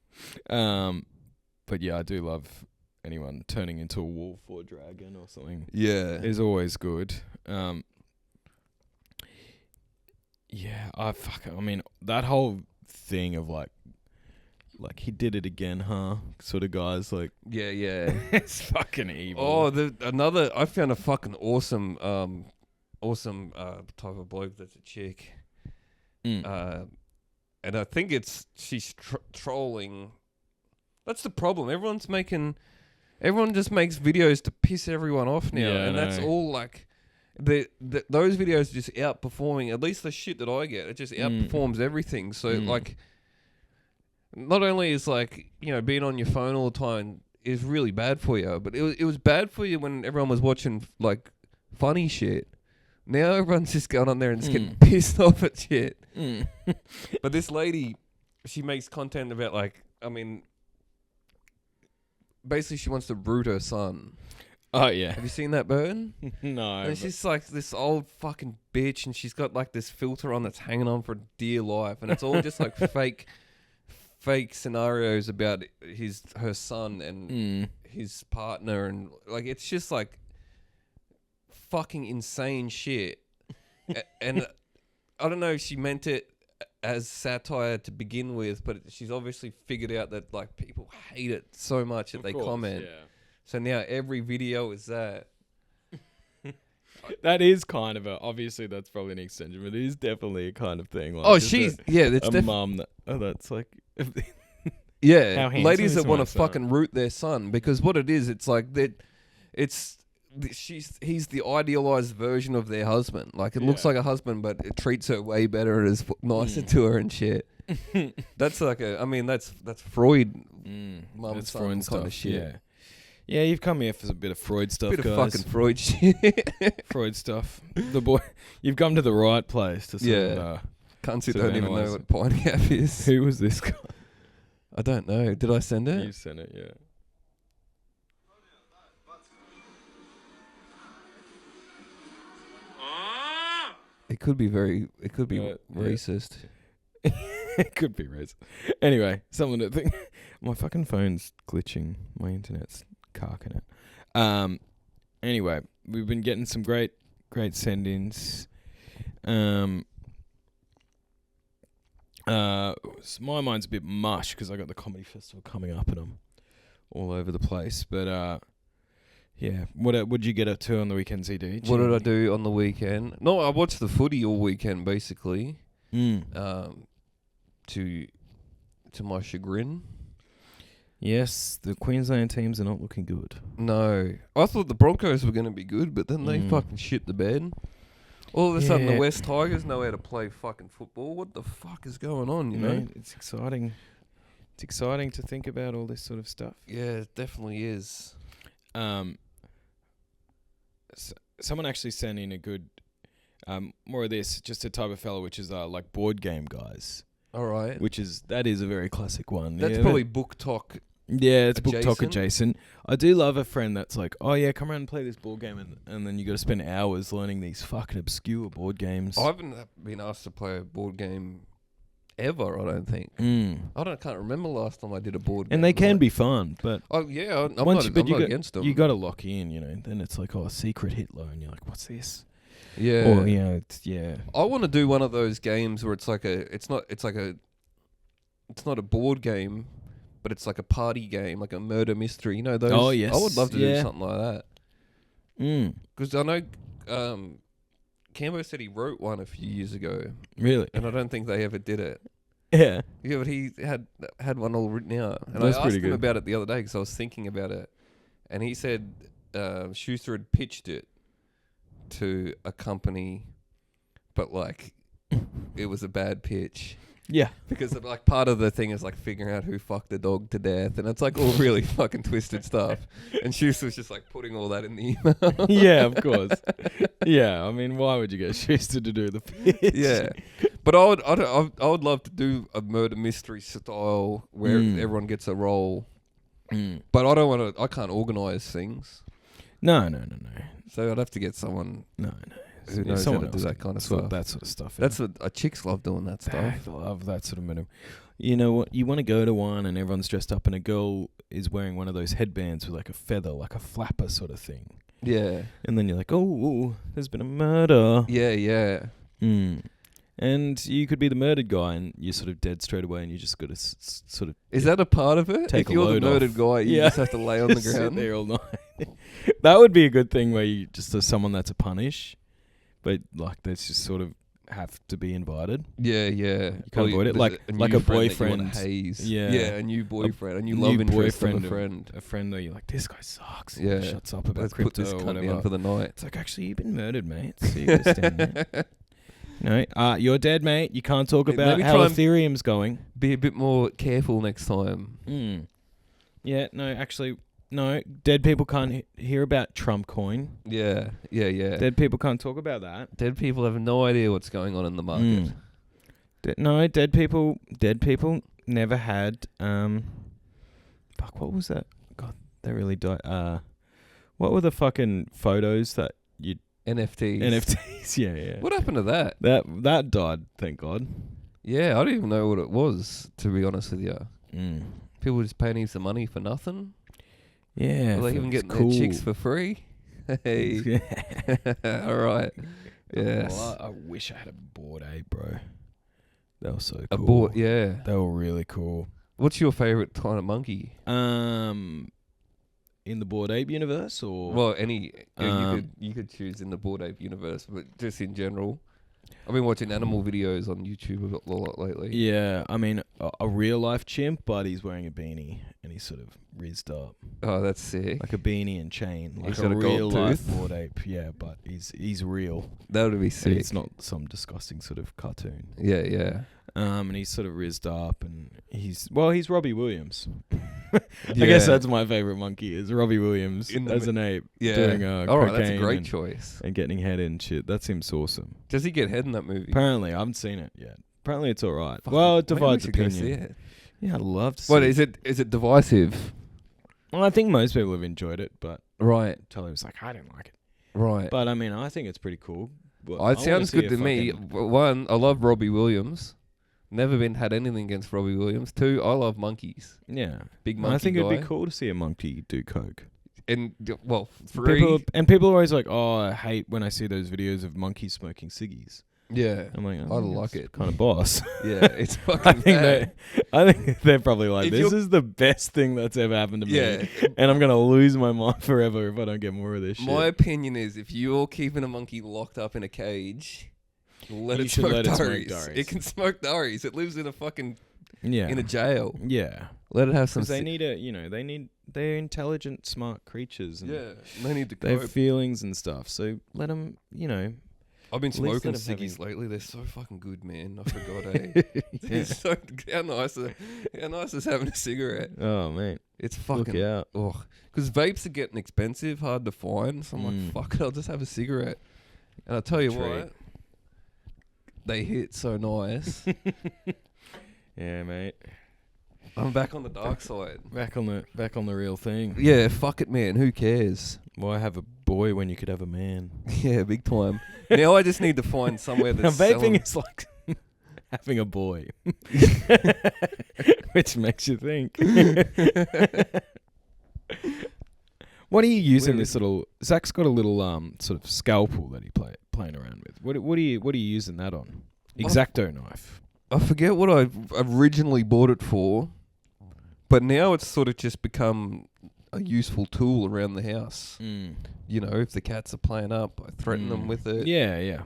Speaker 4: But yeah, I do love anyone turning into a wolf or dragon or something.
Speaker 3: Yeah.
Speaker 4: Is always good. Yeah, I mean, that whole thing of like he did it again, huh? Sort of guys, like,
Speaker 3: Yeah, yeah.
Speaker 4: it's fucking evil.
Speaker 3: Oh, I found a fucking awesome type of bloke that's a chick.
Speaker 4: Mm.
Speaker 3: And I think she's trolling. That's the problem. Everyone just makes videos to piss everyone off now,
Speaker 4: Yeah,
Speaker 3: and
Speaker 4: I
Speaker 3: that's
Speaker 4: know.
Speaker 3: all like. Those videos are just outperforming, at least the shit that I get. It just outperforms everything. So like, not only is like, you know, being on your phone all the time is really bad for you, but it was bad for you when everyone was watching like funny shit. Now everyone's just going on there and just getting pissed off at shit. But this lady, she makes content about like, I mean, basically she wants to root her son.
Speaker 4: Oh yeah.
Speaker 3: Have you seen that burn?
Speaker 4: No.
Speaker 3: And she's like this old fucking bitch, and she's got like this filter on that's hanging on for dear life, and it's all just like fake scenarios about her son and his partner, and like it's just like fucking insane shit. And I don't know if she meant it as satire to begin with, but she's obviously figured out that like people hate it so much that they comment.
Speaker 4: Yeah.
Speaker 3: So now every video is that.
Speaker 4: That is kind of obviously that's probably an extension, but it is definitely a kind of thing. Like,
Speaker 3: Oh,
Speaker 4: just
Speaker 3: it's
Speaker 4: a mum that's like,
Speaker 3: yeah,
Speaker 4: How handsome
Speaker 3: ladies
Speaker 4: is
Speaker 3: that want
Speaker 4: my
Speaker 3: to
Speaker 4: son?
Speaker 3: fucking root their son, because what it is, it's like that. He's the idealized version of their husband. Like it looks
Speaker 4: Yeah.
Speaker 3: like a husband, but it treats her way better and is nicer to her and shit. That's like that's Freud, mum
Speaker 4: that's
Speaker 3: son
Speaker 4: Freud
Speaker 3: kind
Speaker 4: stuff.
Speaker 3: of shit.
Speaker 4: Yeah. Yeah, you've come here for a bit of Freud stuff,
Speaker 3: Bit of
Speaker 4: guys.
Speaker 3: fucking Freud shit.
Speaker 4: Freud stuff. The boy, you've come to the right place to sort of,
Speaker 3: Cunts who
Speaker 4: sort of
Speaker 3: don't even know
Speaker 4: analyse
Speaker 3: what pine gap is.
Speaker 4: who was this guy?
Speaker 3: I don't know. Did I send it?
Speaker 4: You sent it, yeah.
Speaker 3: It could be
Speaker 4: Yeah.
Speaker 3: racist.
Speaker 4: It could be racist. Anyway, something to think. My fucking phone's glitching. My internet's carking it. Anyway, we've been getting some great send-ins. So my mind's a bit mush because I got the comedy festival coming up and I'm all over the place. But yeah, what would you get up to on the weekend, ZD?
Speaker 3: What did I do on the weekend? No, I watched the footy all weekend, basically. To my chagrin.
Speaker 4: Yes, the Queensland teams are not looking good.
Speaker 3: No. I thought the Broncos were going to be good, but then they fucking shit the bed. All of a sudden, the
Speaker 4: Yeah.
Speaker 3: West Tigers know how to play fucking football. What the fuck is going on, you know?
Speaker 4: Mate, it's exciting. It's exciting to think about all this sort of stuff.
Speaker 3: Yeah, it definitely is.
Speaker 4: Someone actually sent in a good, more of this, just a type of fellow, which is like board game guys,
Speaker 3: All right.
Speaker 4: that is a very classic one.
Speaker 3: That's
Speaker 4: Yeah,
Speaker 3: probably book talk.
Speaker 4: yeah, it's book talk
Speaker 3: adjacent.
Speaker 4: adjacent. I do love a friend that's like, oh yeah, come around and play this board game, and then you got to spend hours learning these fucking obscure board games.
Speaker 3: I haven't been asked to play a board game ever, I don't think. Can't remember last time I did a board game.
Speaker 4: And they can
Speaker 3: like-
Speaker 4: be fun, but
Speaker 3: Oh, yeah, I'm
Speaker 4: once
Speaker 3: not, I'm
Speaker 4: you
Speaker 3: not
Speaker 4: got,
Speaker 3: against them.
Speaker 4: you got to lock in, you know. Then it's like, oh, Secret Hitler, and you're like, what's this?
Speaker 3: yeah.
Speaker 4: Or you know, yeah.
Speaker 3: I want to do one of those games where it's not a board game, but it's like a party game, like a murder mystery. You know those?
Speaker 4: Oh, yes.
Speaker 3: I would love to do
Speaker 4: Yeah.
Speaker 3: something like that. Because I know Cambo said he wrote one a few years ago,
Speaker 4: Really?
Speaker 3: and I don't think they ever did it.
Speaker 4: Yeah.
Speaker 3: Yeah, but he had one all written out, and
Speaker 4: That's
Speaker 3: I asked
Speaker 4: pretty
Speaker 3: him
Speaker 4: good.
Speaker 3: about it the other day because I was thinking about it, and he said Schuster had pitched it to a company, but like it was a bad pitch.
Speaker 4: Yeah.
Speaker 3: Because like part of the thing is like figuring out who fucked the dog to death, and it's like all really fucking twisted stuff. And Schuster was just like putting all that in the email.
Speaker 4: Yeah, of course. Yeah, I mean, why would you get Schuster to do the pitch?
Speaker 3: Yeah, But I would love to do a murder mystery style where everyone gets a role. But I don't want to. I can't organise things,
Speaker 4: No.
Speaker 3: so I'd have to get someone
Speaker 4: No.
Speaker 3: who knows how to do that kind of stuff.
Speaker 4: That sort of stuff.
Speaker 3: That's what chicks love doing that stuff.
Speaker 4: I love that sort of murder. You know what? You want to go to one and everyone's dressed up and a girl is wearing one of those headbands with like a feather, like a flapper sort of thing.
Speaker 3: Yeah.
Speaker 4: And then you're like, oh, there's been a murder.
Speaker 3: Yeah.
Speaker 4: And you could be the murdered guy and you're sort of dead straight away and you just got to sort of...
Speaker 3: Is that a part of it?
Speaker 4: Take
Speaker 3: if
Speaker 4: a
Speaker 3: you're the
Speaker 4: load
Speaker 3: murdered
Speaker 4: off.
Speaker 3: guy, you
Speaker 4: Yeah.
Speaker 3: just have to lay on the
Speaker 4: sit
Speaker 3: ground.
Speaker 4: there all night. That would be a good thing where you just are someone that's a punish, but like that's just sort of have to be invited.
Speaker 3: Yeah.
Speaker 4: You can't avoid it.
Speaker 3: there's
Speaker 4: Like
Speaker 3: a
Speaker 4: a
Speaker 3: new friend that you wanna
Speaker 4: boyfriend.
Speaker 3: haze.
Speaker 4: Yeah.
Speaker 3: Yeah, a new boyfriend. And you
Speaker 4: New
Speaker 3: love interest in
Speaker 4: boyfriend
Speaker 3: a
Speaker 4: of
Speaker 3: friend.
Speaker 4: A friend where you're like, this guy sucks.
Speaker 3: Yeah.
Speaker 4: Shuts up about
Speaker 3: Let's put
Speaker 4: crypto
Speaker 3: this
Speaker 4: or
Speaker 3: cunt
Speaker 4: whatever.
Speaker 3: down for the night.
Speaker 4: It's like, actually, you've been murdered, mate. So you gotta stand there. No, you're dead, mate. You can't talk
Speaker 3: Let
Speaker 4: about
Speaker 3: me
Speaker 4: how
Speaker 3: try and-
Speaker 4: Ethereum's going.
Speaker 3: Be a bit more careful next time.
Speaker 4: Yeah, no, actually, no. Dead people can't hear about Trump coin.
Speaker 3: Yeah.
Speaker 4: Dead people can't talk about that.
Speaker 3: Dead people have no idea what's going on in the market.
Speaker 4: No, dead people never had. Fuck, what was that? God, they really died. What were the fucking photos that you
Speaker 3: NFTs.
Speaker 4: NFTs? Yeah.
Speaker 3: What happened to that?
Speaker 4: That died. Thank God.
Speaker 3: Yeah, I don't even know what it was, to be honest with you. People just paying heaps of money for nothing.
Speaker 4: Yeah,
Speaker 3: Are they even
Speaker 4: it's
Speaker 3: getting
Speaker 4: cool.
Speaker 3: their chicks for free? Hey. All right. Yes.
Speaker 4: Well, I wish I had a Bored Ape, bro. They were so cool.
Speaker 3: A board, yeah.
Speaker 4: They were really cool.
Speaker 3: What's your favourite kind of monkey?
Speaker 4: In the Bored Ape universe, or
Speaker 3: Well, any you could choose in the Bored Ape universe, but just in general. I've been watching animal videos on YouTube a lot lately.
Speaker 4: yeah, I mean a real life chimp, but he's wearing a beanie and he's sort of rizzed up,
Speaker 3: Oh, that's sick.
Speaker 4: like a beanie and chain, like
Speaker 3: He's
Speaker 4: a
Speaker 3: got a gold
Speaker 4: real life
Speaker 3: tooth.
Speaker 4: Bored Ape. Yeah, but he's real.
Speaker 3: That would be
Speaker 4: And
Speaker 3: sick.
Speaker 4: it's not some disgusting sort of cartoon.
Speaker 3: Yeah.
Speaker 4: And he's sort of rizzed up, and he's Robbie Williams. I guess that's my favorite monkey is Robbie Williams as an ape doing
Speaker 3: All right, that's a
Speaker 4: cocaine
Speaker 3: great
Speaker 4: and,
Speaker 3: choice.
Speaker 4: and getting head and shit. That seems awesome.
Speaker 3: Does he get head in that movie?
Speaker 4: Apparently, I haven't seen it yet. Apparently, it's all right.
Speaker 3: Fuck,
Speaker 4: Well, it
Speaker 3: maybe we
Speaker 4: divides
Speaker 3: should go see
Speaker 4: opinion.
Speaker 3: it.
Speaker 4: Yeah, I'd love to see
Speaker 3: What
Speaker 4: it.
Speaker 3: is it divisive?
Speaker 4: Well, I think most people have enjoyed it, but
Speaker 3: Right.
Speaker 4: Charlie was like, I didn't like it.
Speaker 3: Right.
Speaker 4: But I mean, I think it's pretty cool. But
Speaker 3: It sounds good to me. One, I love Robbie Williams. Never had anything against Robbie Williams. Two, I love monkeys.
Speaker 4: Yeah,
Speaker 3: Big monkey
Speaker 4: I think
Speaker 3: guy.
Speaker 4: it'd be cool to see a monkey do coke.
Speaker 3: And well, three.
Speaker 4: People are always like, "Oh, I hate when I see those videos of monkeys smoking ciggies."
Speaker 3: Yeah.
Speaker 4: I'm like,
Speaker 3: I like it.
Speaker 4: Kind of boss.
Speaker 3: Yeah, it's fucking
Speaker 4: I think
Speaker 3: bad.
Speaker 4: I think they're probably like,
Speaker 3: If
Speaker 4: this
Speaker 3: you're-
Speaker 4: is the best thing that's ever happened to me.
Speaker 3: Yeah.
Speaker 4: And I'm gonna lose my mind forever if I don't get more of this shit.
Speaker 3: My opinion is, if you're keeping a monkey locked up in a cage, let
Speaker 4: You
Speaker 3: it
Speaker 4: should
Speaker 3: smoke
Speaker 4: let it smoke
Speaker 3: durries.
Speaker 4: durries.
Speaker 3: It can smoke durries. It lives in a fucking
Speaker 4: Yeah.
Speaker 3: in a jail.
Speaker 4: Yeah.
Speaker 3: Let it have some.
Speaker 4: Because they need they're intelligent, smart creatures. And
Speaker 3: Yeah, they need to
Speaker 4: they have
Speaker 3: cope.
Speaker 4: feelings and stuff. So let them,
Speaker 3: I've been
Speaker 4: At least
Speaker 3: smoking
Speaker 4: let 'em
Speaker 3: ciggies
Speaker 4: having-
Speaker 3: lately. They're so fucking good, man. I forgot, eh?
Speaker 4: Yeah.
Speaker 3: So, how nice is having a cigarette?
Speaker 4: Oh, man.
Speaker 3: It's
Speaker 4: Look
Speaker 3: fucking
Speaker 4: out.
Speaker 3: because vapes are getting expensive, hard to find. So I'm like, fuck it, I'll just have a cigarette. And I'll tell you
Speaker 4: Treat.
Speaker 3: what, they hit so nice.
Speaker 4: Yeah, mate.
Speaker 3: I'm back on the dark side.
Speaker 4: Back on the real thing.
Speaker 3: Yeah, fuck it, man. Who cares?
Speaker 4: Why have a boy when you could have a man?
Speaker 3: Yeah, big time. Now I just need to find somewhere
Speaker 4: Now,
Speaker 3: that's
Speaker 4: vaping
Speaker 3: selling-
Speaker 4: is like having a boy, which makes you think. What are you using this little? Zach's got a little sort of scalpel that he playing around with. What are you using that on? X-Acto knife.
Speaker 3: I forget what I originally bought it for, but now it's sort of just become a useful tool around the house. You know, if the cats are playing up, I threaten them with it.
Speaker 4: Yeah.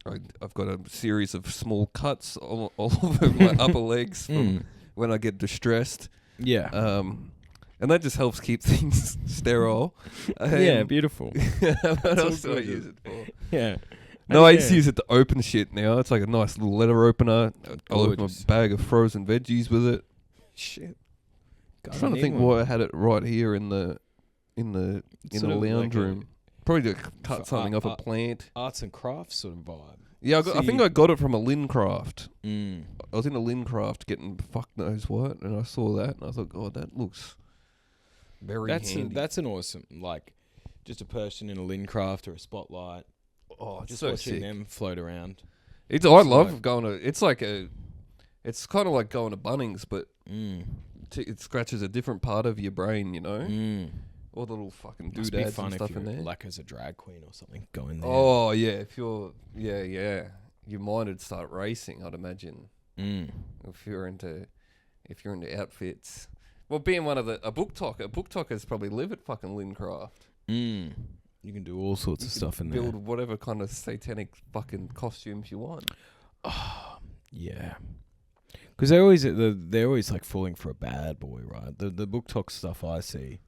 Speaker 3: I've got a series of small cuts all over my upper legs from when I get distressed.
Speaker 4: Yeah.
Speaker 3: And that just helps keep things sterile.
Speaker 4: Yeah, beautiful.
Speaker 3: What
Speaker 4: all
Speaker 3: else do I
Speaker 4: good.
Speaker 3: use it for?
Speaker 4: Yeah.
Speaker 3: No, I
Speaker 4: Yeah.
Speaker 3: just use it to open shit now. It's like a nice little letter opener. I'll open a
Speaker 4: Gorgeous.
Speaker 3: bag of frozen veggies with it.
Speaker 4: Shit.
Speaker 3: I'm trying to think why I had it right here in the
Speaker 4: Sort of
Speaker 3: lounge
Speaker 4: like
Speaker 3: room. Probably to cut
Speaker 4: For
Speaker 3: something off a plant.
Speaker 4: Arts and crafts sort of vibe.
Speaker 3: Yeah, I think I got it from a Lincraft.
Speaker 4: Mm.
Speaker 3: I was in a Lincraft getting fuck knows what, and I saw that, and I thought, God, that looks very handy.
Speaker 4: That's an awesome, like, just a person in a Lincraft or a Spotlight.
Speaker 3: Oh, it's
Speaker 4: Just
Speaker 3: so
Speaker 4: watching
Speaker 3: sick.
Speaker 4: them float around.
Speaker 3: I love going to. It's like it's kind of like going to Bunnings, but it scratches a different part of your brain, you know. All the little fucking
Speaker 4: Must be
Speaker 3: doodads
Speaker 4: fun
Speaker 3: and
Speaker 4: if
Speaker 3: stuff
Speaker 4: you're
Speaker 3: in there.
Speaker 4: like as a drag queen or something going there.
Speaker 3: Oh yeah, if you're your mind would start racing. I'd imagine if you're into outfits. Well, being one of a booktalkers probably live at fucking Lincraft.
Speaker 4: You can do all sorts of stuff in there.
Speaker 3: Build whatever kind of satanic fucking costumes you want.
Speaker 4: Yeah, because they're always like falling for a bad boy, right? The book talk stuff I see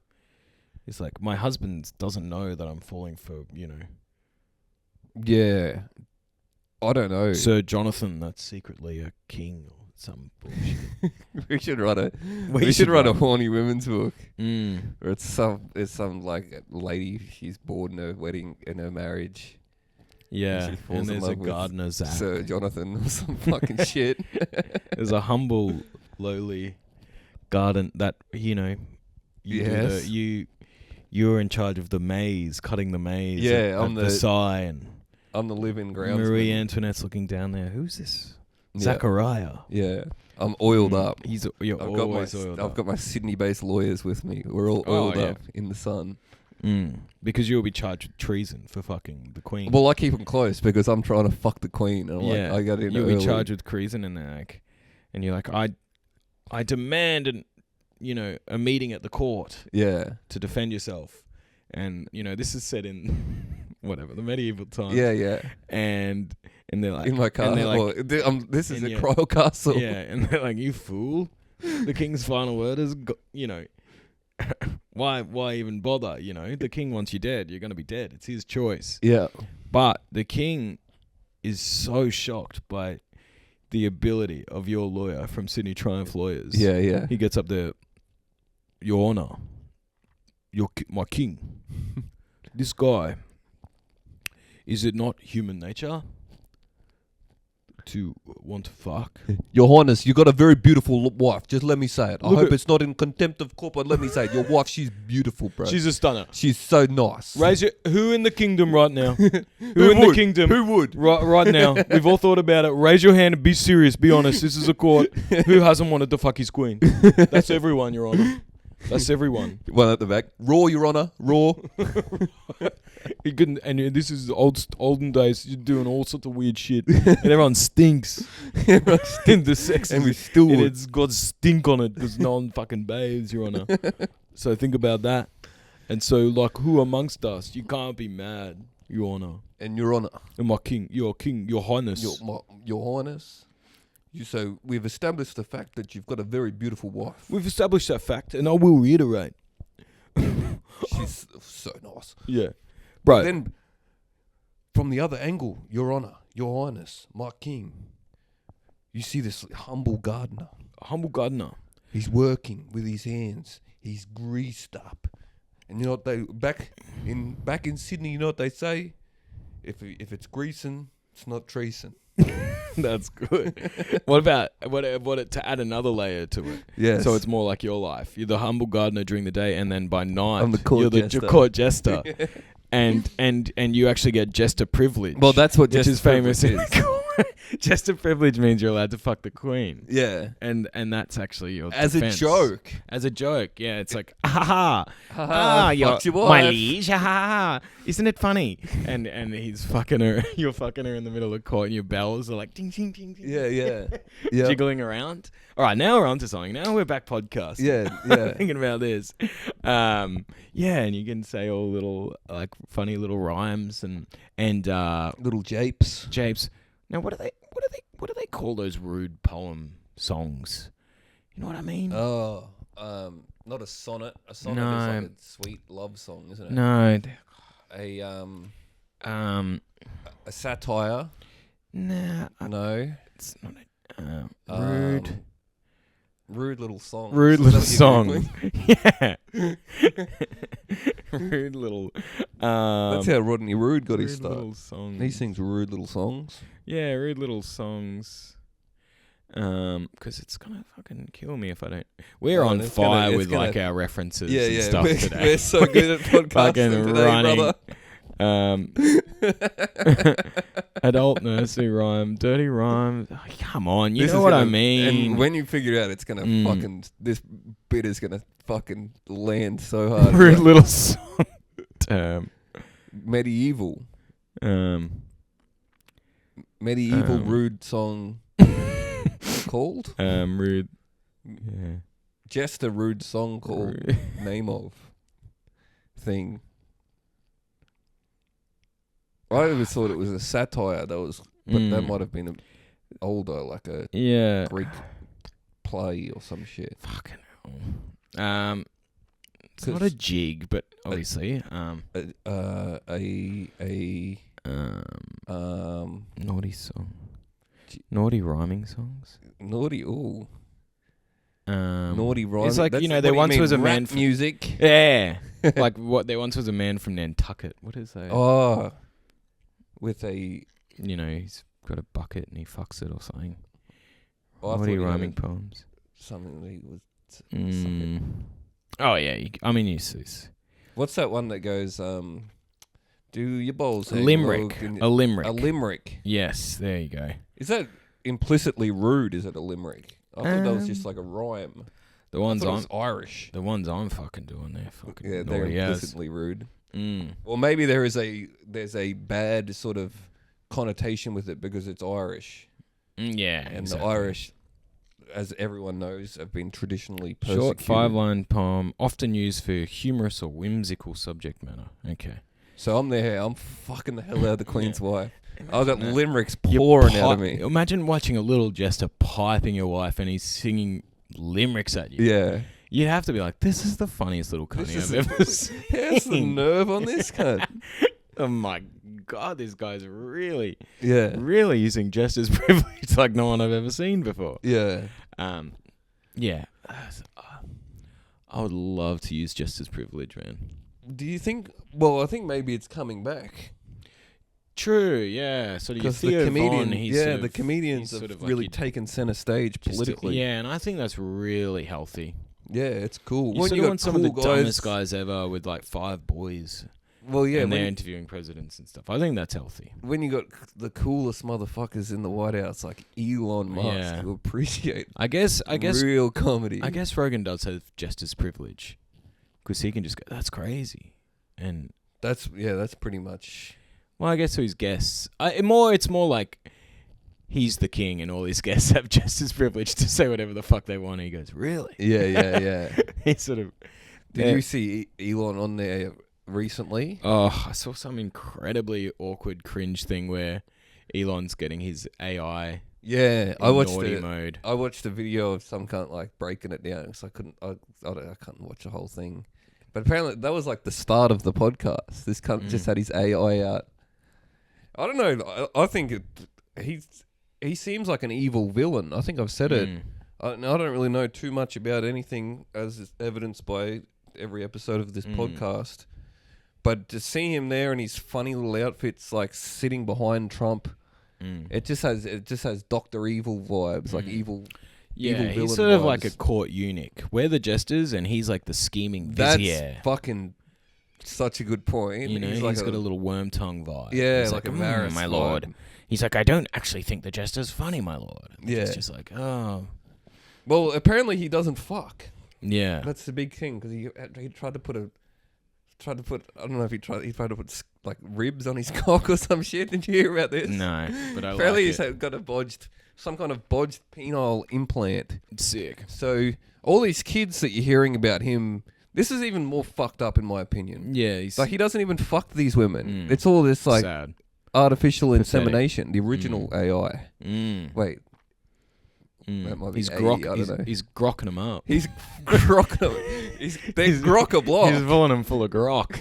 Speaker 4: is like my husband doesn't know that I'm falling for, you know.
Speaker 3: Yeah, I don't know.
Speaker 4: Sir Jonathan, that's secretly a king or some bullshit.
Speaker 3: we should write a horny women's book. Or it's some like lady, she's bored in her wedding, in her marriage.
Speaker 4: Yeah,
Speaker 3: She falls
Speaker 4: and
Speaker 3: in
Speaker 4: there's a
Speaker 3: love with
Speaker 4: gardener, Zack.
Speaker 3: Sir Jonathan or some fucking shit.
Speaker 4: There's a humble, lowly garden that, you know,
Speaker 3: Yes.
Speaker 4: you're in charge of the maze, cutting the maze.
Speaker 3: Yeah,
Speaker 4: at
Speaker 3: I'm the
Speaker 4: Versailles, and
Speaker 3: I'm the living groundsman.
Speaker 4: Marie Antoinette's looking down there. Who's this?
Speaker 3: Yeah.
Speaker 4: Zachariah.
Speaker 3: Yeah, I'm oiled up.
Speaker 4: You're always oiled up.
Speaker 3: I've got my Sydney-based lawyers with me. We're all oiled up in the sun.
Speaker 4: Because you'll be charged with treason for fucking the Queen.
Speaker 3: Well, I keep them close because I'm trying to fuck the Queen. And I'm like, I got in
Speaker 4: You'll
Speaker 3: early.
Speaker 4: be charged with treason and like, and you're like, I demand a meeting at the court.
Speaker 3: Yeah.
Speaker 4: To defend yourself, and this is set in whatever the medieval times.
Speaker 3: Yeah.
Speaker 4: And they're like
Speaker 3: In my car.
Speaker 4: and they're like,
Speaker 3: this is a
Speaker 4: yeah.
Speaker 3: cryo castle.
Speaker 4: Yeah, and they're like, you fool. The king's final word is, why even bother? The king wants you dead. You're going to be dead. It's his choice.
Speaker 3: Yeah.
Speaker 4: But the king is so shocked by the ability of your lawyer from Sydney Triumph Lawyers.
Speaker 3: Yeah.
Speaker 4: He gets up there, Your Honour, my king. This guy, is it not human nature to want to fuck?
Speaker 3: Your Highness, you got a very beautiful wife. Just let me say it. I
Speaker 4: Look
Speaker 3: hope
Speaker 4: at-
Speaker 3: it's not in contempt of court, but let me say it. Your wife, she's beautiful, bro.
Speaker 4: She's a stunner.
Speaker 3: She's so nice.
Speaker 4: Raise your who in the kingdom right now? Who in the kingdom?
Speaker 3: Who would?
Speaker 4: Right now. We've all thought about it. Raise your hand and be serious. Be honest. This is a court. Who hasn't wanted to fuck his queen? That's everyone, Your Honour. That's everyone.
Speaker 3: One at the back. Raw, Your Honour. Raw.
Speaker 4: You couldn't, and this is olden days. You're doing all sorts of weird shit, and everyone stinks. In the sex,
Speaker 3: And we still
Speaker 4: and
Speaker 3: would.
Speaker 4: it's got stink on it because no one fucking bathes, Your Honour. So think about that. And so, like, who amongst us? You can't be mad, Your Honour.
Speaker 3: And Your Honour.
Speaker 4: And my king, Your Highness.
Speaker 3: Your Highness. So we've established the fact that you've got a very beautiful wife.
Speaker 4: We've established that fact, and I will reiterate.
Speaker 3: She's so nice.
Speaker 4: Yeah, bro.
Speaker 3: Then, from the other angle, Your Honour, Your Highness, my king, you see this humble gardener.
Speaker 4: Humble gardener.
Speaker 3: He's working with his hands. He's greased up. And you know what they back in Sydney, you know what they say? If it's greasing, it's not treason.
Speaker 4: That's good. What about to add another layer to it?
Speaker 3: Yes.
Speaker 4: So it's more like your life. You're the humble gardener during the day, and then by night
Speaker 3: I'm the court
Speaker 4: you're the
Speaker 3: jester.
Speaker 4: court jester, and you actually get jester privilege.
Speaker 3: Well, that's what
Speaker 4: which
Speaker 3: jester
Speaker 4: is famous.
Speaker 3: privilege is.
Speaker 4: Jester privilege means you're allowed to fuck the queen.
Speaker 3: Yeah.
Speaker 4: And that's actually your
Speaker 3: As
Speaker 4: defense.
Speaker 3: a joke.
Speaker 4: As a joke, yeah. It's like, you're
Speaker 3: fucked your
Speaker 4: my
Speaker 3: wife.
Speaker 4: liege, isn't it funny? And he's fucking her. You're fucking her in the middle of court, and your bells are like ding ding ding ding.
Speaker 3: Yeah.
Speaker 4: Jiggling around. All right, now we're onto something. Now we're back podcast.
Speaker 3: Yeah.
Speaker 4: Thinking about this. Yeah, and you can say all little like funny little rhymes and
Speaker 3: Little japes.
Speaker 4: japes. Now what do they call those rude poem songs? You know what I mean?
Speaker 3: Oh, not a sonnet. A sonnet is like a sweet love song, isn't it?
Speaker 4: No.
Speaker 3: A satire.
Speaker 4: Nah.
Speaker 3: No.
Speaker 4: It's not rude.
Speaker 3: Rude little songs.
Speaker 4: Rude
Speaker 3: Is
Speaker 4: little
Speaker 3: that what you're
Speaker 4: song. Yeah. Rude little.
Speaker 3: That's how Rodney Rude got his
Speaker 4: Rude
Speaker 3: start.
Speaker 4: little songs.
Speaker 3: He sings rude little songs.
Speaker 4: Yeah, rude little songs. Because it's gonna fucking kill me if I don't. We're
Speaker 3: Oh,
Speaker 4: on
Speaker 3: it's
Speaker 4: fire
Speaker 3: gonna-
Speaker 4: with
Speaker 3: it's gonna-
Speaker 4: like our references
Speaker 3: Yeah,
Speaker 4: and
Speaker 3: yeah.
Speaker 4: stuff
Speaker 3: We're,
Speaker 4: today.
Speaker 3: we're so good at podcasting
Speaker 4: Fucking
Speaker 3: today,
Speaker 4: running.
Speaker 3: brother.
Speaker 4: Adult nursery rhyme, dirty rhyme. Oh, come on, you
Speaker 3: This
Speaker 4: know
Speaker 3: is
Speaker 4: what I
Speaker 3: gonna-
Speaker 4: mean.
Speaker 3: And when you figure it out, it's gonna fucking. This bit is gonna fucking land so hard.
Speaker 4: rude
Speaker 3: Like,
Speaker 4: little song term.
Speaker 3: medieval
Speaker 4: Um,
Speaker 3: rude song called
Speaker 4: Rude. Yeah.
Speaker 3: just a rude song called
Speaker 4: Rude.
Speaker 3: name of thing. I always thought it was a satire. That was, but that might have been older, like a
Speaker 4: Yeah.
Speaker 3: Greek play or some shit.
Speaker 4: Fucking hell. It's not a jig, but obviously. Naughty song. Naughty rhyming songs.
Speaker 3: Naughty. Ooh.
Speaker 4: Um,
Speaker 3: Naughty rhyme.
Speaker 4: It's like,
Speaker 3: That's-
Speaker 4: you know,
Speaker 3: what
Speaker 4: there
Speaker 3: do you
Speaker 4: once
Speaker 3: mean,
Speaker 4: was a
Speaker 3: rap
Speaker 4: man from
Speaker 3: music.
Speaker 4: Yeah. Like what there once was a man from Nantucket. What is that?
Speaker 3: Oh, with a
Speaker 4: You know, he's got a bucket and he fucks it or something.
Speaker 3: Oh, I thought
Speaker 4: Naughty
Speaker 3: you
Speaker 4: rhyming
Speaker 3: had
Speaker 4: poems.
Speaker 3: something that he was.
Speaker 4: Oh yeah, I mean you see.
Speaker 3: What's that one that goes? Do your balls hang
Speaker 4: Limerick.
Speaker 3: low? Can you-
Speaker 4: A limerick.
Speaker 3: A limerick.
Speaker 4: Yes, there you go.
Speaker 3: Is that implicitly rude? Is it a limerick? I thought that was just like a rhyme.
Speaker 4: The
Speaker 3: I
Speaker 4: ones
Speaker 3: thought it
Speaker 4: I'm
Speaker 3: was Irish.
Speaker 4: the ones I'm fucking doing, they're fucking
Speaker 3: Yeah, they're
Speaker 4: naughty as.
Speaker 3: implicitly rude.
Speaker 4: Mm.
Speaker 3: Or maybe there's a bad sort of connotation with it because it's Irish,
Speaker 4: Yeah,
Speaker 3: and
Speaker 4: exactly.
Speaker 3: the Irish, as everyone knows, have been traditionally persecuted.
Speaker 4: Short 5-line poem, often used for humorous or whimsical subject matter. Okay.
Speaker 3: So I'm there. I'm fucking the hell out of the Queen's wife. I've got
Speaker 4: that.
Speaker 3: limericks
Speaker 4: You're
Speaker 3: pouring out of me.
Speaker 4: Imagine watching a little jester piping your wife and he's singing limericks at you.
Speaker 3: Yeah.
Speaker 4: You have to be like, this is the funniest little
Speaker 3: This
Speaker 4: cunny
Speaker 3: is
Speaker 4: I've ever seen.
Speaker 3: How's the nerve on this cunt?
Speaker 4: Oh my God, this guy's really,
Speaker 3: Yeah.
Speaker 4: really using jester's privilege like no one I've ever seen before.
Speaker 3: Yeah.
Speaker 4: Yeah. I would love to use jester's privilege, man.
Speaker 3: Do you think? Well, I think maybe it's coming back
Speaker 4: True, yeah. Sort of your
Speaker 3: because the
Speaker 4: Theo
Speaker 3: comedian,
Speaker 4: Von, he's sort of-
Speaker 3: the comedians
Speaker 4: he's
Speaker 3: have
Speaker 4: sort of like
Speaker 3: really
Speaker 4: your-
Speaker 3: taken center stage
Speaker 4: just
Speaker 3: politically.
Speaker 4: yeah, and I think that's really healthy.
Speaker 3: Yeah, it's cool.
Speaker 4: You
Speaker 3: When
Speaker 4: sort
Speaker 3: you
Speaker 4: of
Speaker 3: got
Speaker 4: want some of the
Speaker 3: cool
Speaker 4: dumbest guys ever with like 5 boys,
Speaker 3: Well, yeah,
Speaker 4: and they're
Speaker 3: when,
Speaker 4: interviewing presidents and stuff. I think that's healthy.
Speaker 3: when you got the coolest motherfuckers in the White House like Elon Musk,
Speaker 4: Yeah.
Speaker 3: who appreciate
Speaker 4: I guess
Speaker 3: real comedy.
Speaker 4: I guess Rogan does have jester's privilege because he can just go, that's crazy, and
Speaker 3: that's pretty much.
Speaker 4: well, I guess to his guests, it's more like he's the king and all his guests have jester's privilege to say whatever the fuck they want. And he goes, really?
Speaker 3: Yeah.
Speaker 4: He sort of.
Speaker 3: Did
Speaker 4: Yeah.
Speaker 3: you see Elon on there recently?
Speaker 4: Oh, I saw some incredibly awkward cringe thing where Elon's getting his AI
Speaker 3: Yeah,
Speaker 4: in
Speaker 3: I watched
Speaker 4: naughty
Speaker 3: it.
Speaker 4: mode.
Speaker 3: I watched a video of some kind like breaking it down because I couldn't. I can't watch the whole thing. But apparently that was like the start of the podcast. This cunt just had his AI out. I don't know. I think he seems like an evil villain. I think I've said it. I don't really know too much about anything as is evidenced by every episode of this podcast. But to see him there in his funny little outfits, like sitting behind Trump, it just has Dr. Evil vibes, like evil.
Speaker 4: Yeah,
Speaker 3: evil
Speaker 4: he's
Speaker 3: villain
Speaker 4: sort of like a
Speaker 3: vibes.
Speaker 4: court eunuch. We're the jesters, and he's like the scheming
Speaker 3: That's
Speaker 4: vizier.
Speaker 3: fucking such a good point.
Speaker 4: You know, he's
Speaker 3: like
Speaker 4: got a little worm tongue vibe.
Speaker 3: Yeah,
Speaker 4: He's
Speaker 3: like a
Speaker 4: "Mm,
Speaker 3: Maris
Speaker 4: my
Speaker 3: vibe."
Speaker 4: lord. He's like, I don't actually think the jester's funny, my lord.
Speaker 3: Yeah.
Speaker 4: It's just like, oh.
Speaker 3: Well, apparently he doesn't fuck.
Speaker 4: Yeah.
Speaker 3: That's the big thing because he tried to put I don't know if he tried to put like ribs on his cock or some shit. Did you hear about this?
Speaker 4: No, but I
Speaker 3: Apparently
Speaker 4: like
Speaker 3: he's
Speaker 4: it.
Speaker 3: got some kind of bodged penile implant.
Speaker 4: Sick.
Speaker 3: So all these kids that you're hearing about him, this is even more fucked up in my opinion.
Speaker 4: Yeah, he's
Speaker 3: Like he doesn't even fuck these women. It's all this like
Speaker 4: sad.
Speaker 3: artificial
Speaker 4: Pathetic.
Speaker 3: insemination, the original AI. Wait, that might be
Speaker 4: He's
Speaker 3: AE, I don't know.
Speaker 4: He's grocking them up.
Speaker 3: He's grocking. They're grok-a-block.
Speaker 4: He's filling them full of grok.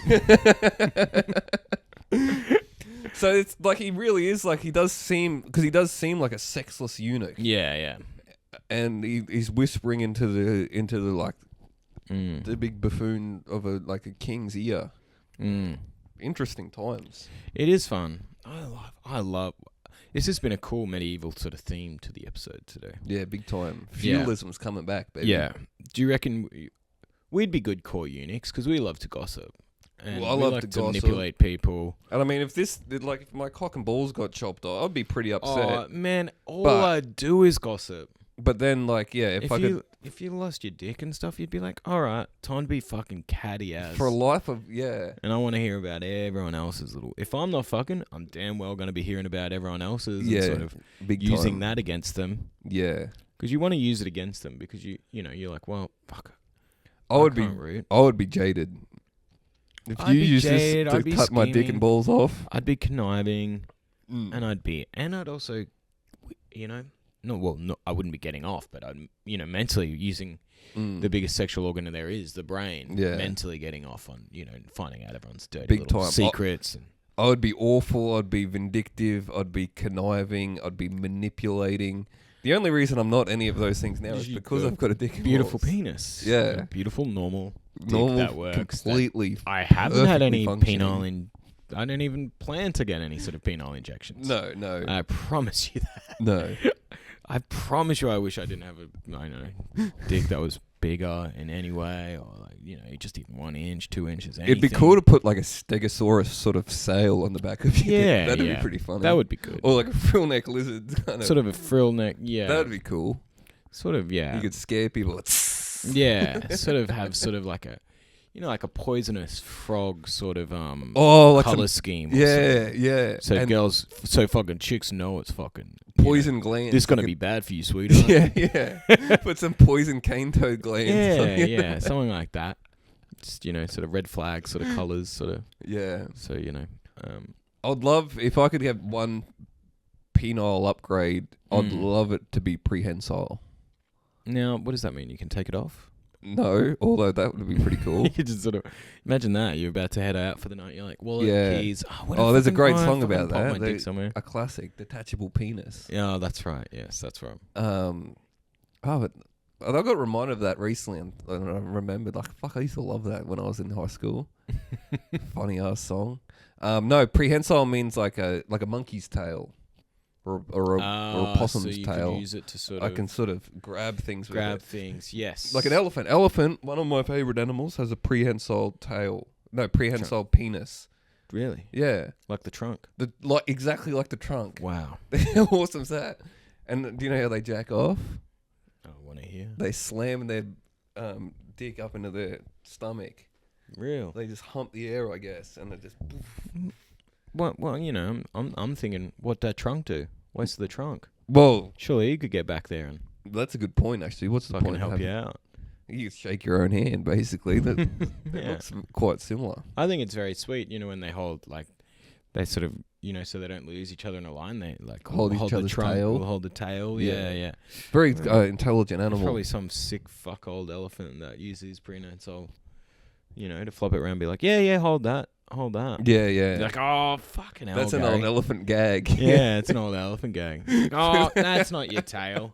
Speaker 3: So it's like he really is like he does seem like a sexless eunuch.
Speaker 4: Yeah.
Speaker 3: and he's whispering into the like the big buffoon of a king's ear. Interesting times.
Speaker 4: It is fun. I love. This has been a cool medieval sort of theme to the episode today.
Speaker 3: Yeah, big time.
Speaker 4: Yeah.
Speaker 3: Feudalism's coming back, baby.
Speaker 4: Yeah. Do you reckon we'd be good core eunuchs because we love to gossip? And
Speaker 3: Well, I
Speaker 4: we
Speaker 3: love
Speaker 4: like
Speaker 3: to
Speaker 4: to
Speaker 3: gossip.
Speaker 4: manipulate people.
Speaker 3: And I mean, if my cock and balls got chopped off, I'd be pretty upset.
Speaker 4: Oh man, all
Speaker 3: But-
Speaker 4: I do is gossip.
Speaker 3: But then,
Speaker 4: If you lost your dick and stuff, you'd be like, all right, time to be fucking catty ass.
Speaker 3: for a life of
Speaker 4: And I want to hear about everyone else's little. If I'm not fucking, I'm damn well going to be hearing about everyone else's and sort of
Speaker 3: big
Speaker 4: using
Speaker 3: time.
Speaker 4: that against them.
Speaker 3: Yeah,
Speaker 4: Because you want to use it against them because you're like, well, fuck.
Speaker 3: I would
Speaker 4: can't root.
Speaker 3: be jaded. If
Speaker 4: I'd
Speaker 3: you
Speaker 4: be
Speaker 3: use
Speaker 4: jaded,
Speaker 3: this
Speaker 4: I'd
Speaker 3: to
Speaker 4: be
Speaker 3: cut my dick
Speaker 4: scheming.
Speaker 3: and balls off,
Speaker 4: I'd be conniving,
Speaker 3: Mm.
Speaker 4: and I'd also, I wouldn't be getting off, but I'd, mentally using the biggest sexual organ there is, the brain,
Speaker 3: Yeah.
Speaker 4: mentally getting off on, finding out everyone's dirty
Speaker 3: Big
Speaker 4: little
Speaker 3: time.
Speaker 4: secrets. And
Speaker 3: I would be awful. I'd be vindictive. I'd be conniving. I'd be manipulating. The only reason I'm not any of those things now is
Speaker 4: You
Speaker 3: because
Speaker 4: got
Speaker 3: I've got a dick and
Speaker 4: beautiful
Speaker 3: balls.
Speaker 4: penis.
Speaker 3: Yeah.
Speaker 4: Beautiful, normal dick
Speaker 3: Normal,
Speaker 4: that works.
Speaker 3: completely.
Speaker 4: I haven't had any
Speaker 3: perfectly
Speaker 4: penile I don't even plan to get any sort of penile injections.
Speaker 3: No.
Speaker 4: I promise you that.
Speaker 3: No.
Speaker 4: I promise you I wish I didn't have a dick that was bigger in any way, or just even 1 inch, 2 inches, anything.
Speaker 3: It'd be cool to put like a stegosaurus sort of sail on the back of your
Speaker 4: Yeah,
Speaker 3: dick. That'd
Speaker 4: yeah.
Speaker 3: be pretty funny.
Speaker 4: That would be good.
Speaker 3: Or like a frill neck lizard kind of.
Speaker 4: Sort of a frill neck, yeah.
Speaker 3: That'd be cool.
Speaker 4: Sort of, yeah.
Speaker 3: You could scare people.
Speaker 4: Yeah, sort of have sort of like a, like a poisonous frog sort of
Speaker 3: like
Speaker 4: color
Speaker 3: some-
Speaker 4: scheme. Or
Speaker 3: Yeah,
Speaker 4: something.
Speaker 3: yeah.
Speaker 4: So
Speaker 3: And
Speaker 4: so fucking chicks know it's fucking
Speaker 3: poison glands.
Speaker 4: This is gonna
Speaker 3: like
Speaker 4: be bad for you, sweetheart.
Speaker 3: yeah. Put some poison cane toad glands. on you.
Speaker 4: yeah, something like that. Just sort of red flag sort of colors, sort of.
Speaker 3: Yeah.
Speaker 4: So
Speaker 3: I'd love if I could have one penile upgrade. I'd love it to be prehensile.
Speaker 4: now what does that mean? You can take it off.
Speaker 3: No, although that would be pretty cool.
Speaker 4: You could just sort of imagine that you're about to head out for the night. You're like, wallet,
Speaker 3: Yeah.
Speaker 4: keys.
Speaker 3: Oh, there's a great
Speaker 4: I
Speaker 3: song
Speaker 4: fucking
Speaker 3: about
Speaker 4: pop
Speaker 3: that.
Speaker 4: My dick somewhere.
Speaker 3: A classic, detachable penis.
Speaker 4: Yeah, that's right. Yes, that's right.
Speaker 3: But I got reminded of that recently, and I remembered I used to love that when I was in high school. Funny ass song. No, prehensile means like a monkey's tail, or a possum's
Speaker 4: so you
Speaker 3: tail.
Speaker 4: Could use it to sort
Speaker 3: I
Speaker 4: of
Speaker 3: can sort of grab things with
Speaker 4: grab
Speaker 3: it.
Speaker 4: things. Yes,
Speaker 3: Like an elephant. Elephant, one of my favorite animals, has a prehensile tail. No, prehensile penis.
Speaker 4: Really,
Speaker 3: Yeah,
Speaker 4: like the trunk.
Speaker 3: exactly like the trunk.
Speaker 4: Wow.
Speaker 3: How awesome's that? And do you know how they jack off?
Speaker 4: I want to hear.
Speaker 3: They slam their dick up into their stomach.
Speaker 4: Real.
Speaker 3: They just hump the air, I guess, and they just.
Speaker 4: Well, I'm thinking, what that trunk do? Where's the trunk?
Speaker 3: Well,
Speaker 4: Surely you could get back there and
Speaker 3: that's a good point, actually. What's the
Speaker 4: fucking
Speaker 3: point? of
Speaker 4: help you
Speaker 3: having-
Speaker 4: out.
Speaker 3: You shake your own hand, basically. That
Speaker 4: Yeah.
Speaker 3: looks quite similar.
Speaker 4: I think it's very sweet, when they hold, like, they sort of, so they don't lose each other in a line. They, like,
Speaker 3: Hold each
Speaker 4: the
Speaker 3: other's
Speaker 4: trunk,
Speaker 3: tail.
Speaker 4: will hold the tail.
Speaker 3: Yeah.
Speaker 4: Yeah.
Speaker 3: Very intelligent
Speaker 4: There's
Speaker 3: animal.
Speaker 4: probably some sick fuck old elephant that uses prenatal, to flop it around and be like, yeah, hold that.
Speaker 3: Yeah, yeah.
Speaker 4: Like, oh, fucking hell,
Speaker 3: That's an
Speaker 4: Gary.
Speaker 3: old elephant gag.
Speaker 4: Yeah, it's an old elephant gang. Like, oh, that's not your tail.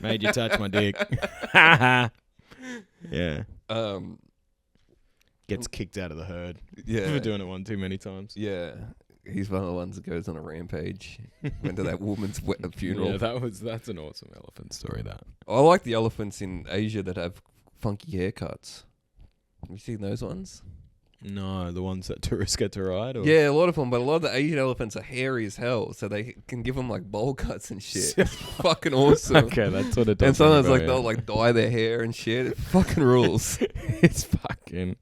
Speaker 4: Made you touch my dick. Yeah. Gets kicked out of the herd
Speaker 3: Yeah.
Speaker 4: for doing it one too many times.
Speaker 3: Yeah. He's one of the ones that goes on a rampage. Went to that woman's funeral.
Speaker 4: Yeah, that's an awesome elephant story. That.
Speaker 3: I like the elephants in Asia that have funky haircuts. Have you seen those ones?
Speaker 4: No, the ones that tourists get to ride. Or?
Speaker 3: Yeah, a lot of them, but a lot of the Asian elephants are hairy as hell, so they can give them like bowl cuts and shit. It's fucking awesome.
Speaker 4: Okay, that's what it does.
Speaker 3: And sometimes
Speaker 4: ring a
Speaker 3: like
Speaker 4: bell,
Speaker 3: they'll like dye their hair and shit. It fucking rules.
Speaker 4: it's fucking.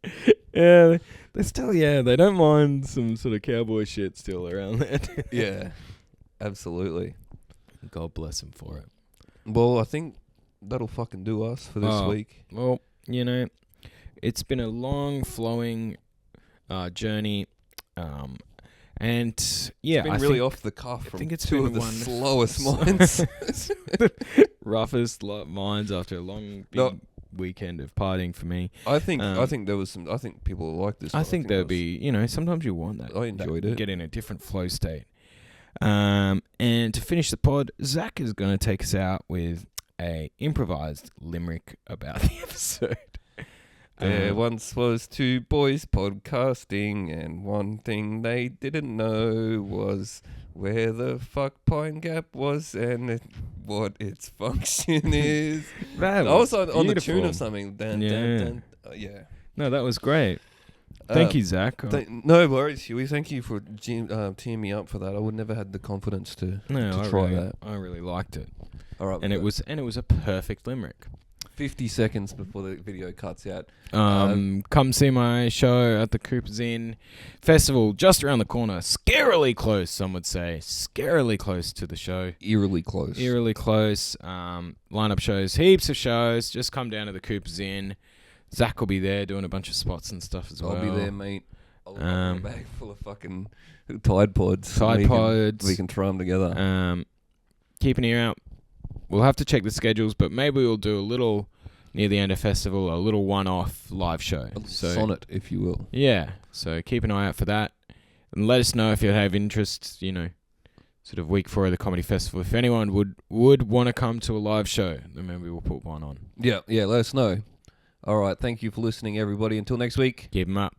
Speaker 4: Yeah, they still. Yeah, they don't mind some sort of cowboy shit still around there.
Speaker 3: Yeah, absolutely.
Speaker 4: God bless them for it.
Speaker 3: Well, I think that'll fucking do us for this week.
Speaker 4: Well, it's been a long flowing journey, and yeah,
Speaker 3: It's been
Speaker 4: I
Speaker 3: really
Speaker 4: think
Speaker 3: off the cuff from
Speaker 4: think it's
Speaker 3: two
Speaker 4: been
Speaker 3: of the
Speaker 4: one-
Speaker 3: slowest minds.
Speaker 4: roughest minds after a long big weekend of partying for me.
Speaker 3: I think there was some. I think people will like this.
Speaker 4: I
Speaker 3: one.
Speaker 4: think
Speaker 3: it
Speaker 4: there'll
Speaker 3: was-
Speaker 4: be, sometimes you want that.
Speaker 3: I enjoyed it.
Speaker 4: Get in a different flow state. And to finish the pod, Zack is going to take us out with a improvised limerick about the episode.
Speaker 3: There once was two boys podcasting, and one thing they didn't know was where the fuck Pine Gap was and what its function is.
Speaker 4: That
Speaker 3: I was on the
Speaker 4: beautiful.
Speaker 3: tune of something. Dun,
Speaker 4: Yeah.
Speaker 3: dun, dun. Yeah.
Speaker 4: No, that was great. Thank you, Zack.
Speaker 3: No worries, Huey. Thank you for teeing me up for that. I would never had the confidence to try that.
Speaker 4: I really liked it.
Speaker 3: All right,
Speaker 4: And it was a perfect limerick.
Speaker 3: 50 seconds before the video cuts out.
Speaker 4: Come see my show at the Cooper's Inn Festival, just around the corner. Scarily close, some would say. Scarily close to the show.
Speaker 3: Eerily close.
Speaker 4: Eerily close. Lineup shows, heaps of shows. Just come down to the Cooper's Inn. Zack will be there doing a bunch of spots and stuff as well.
Speaker 3: I'll be there, mate. I'll have a bag full of fucking Tide Pods.
Speaker 4: Tide Pods.
Speaker 3: We can try them together.
Speaker 4: Keep an ear out. We'll have to check the schedules, but maybe we'll do a little near the end of festival, a little one-off live show.
Speaker 3: Sonnet, if you will.
Speaker 4: Yeah, so keep an eye out for that. And let us know if you have interest, sort of week 4 of the comedy festival. If anyone would want to come to a live show, then maybe we'll put one on.
Speaker 3: Yeah, let us know. All right, thank you for listening, everybody. Until next week.
Speaker 4: Keep 'em up.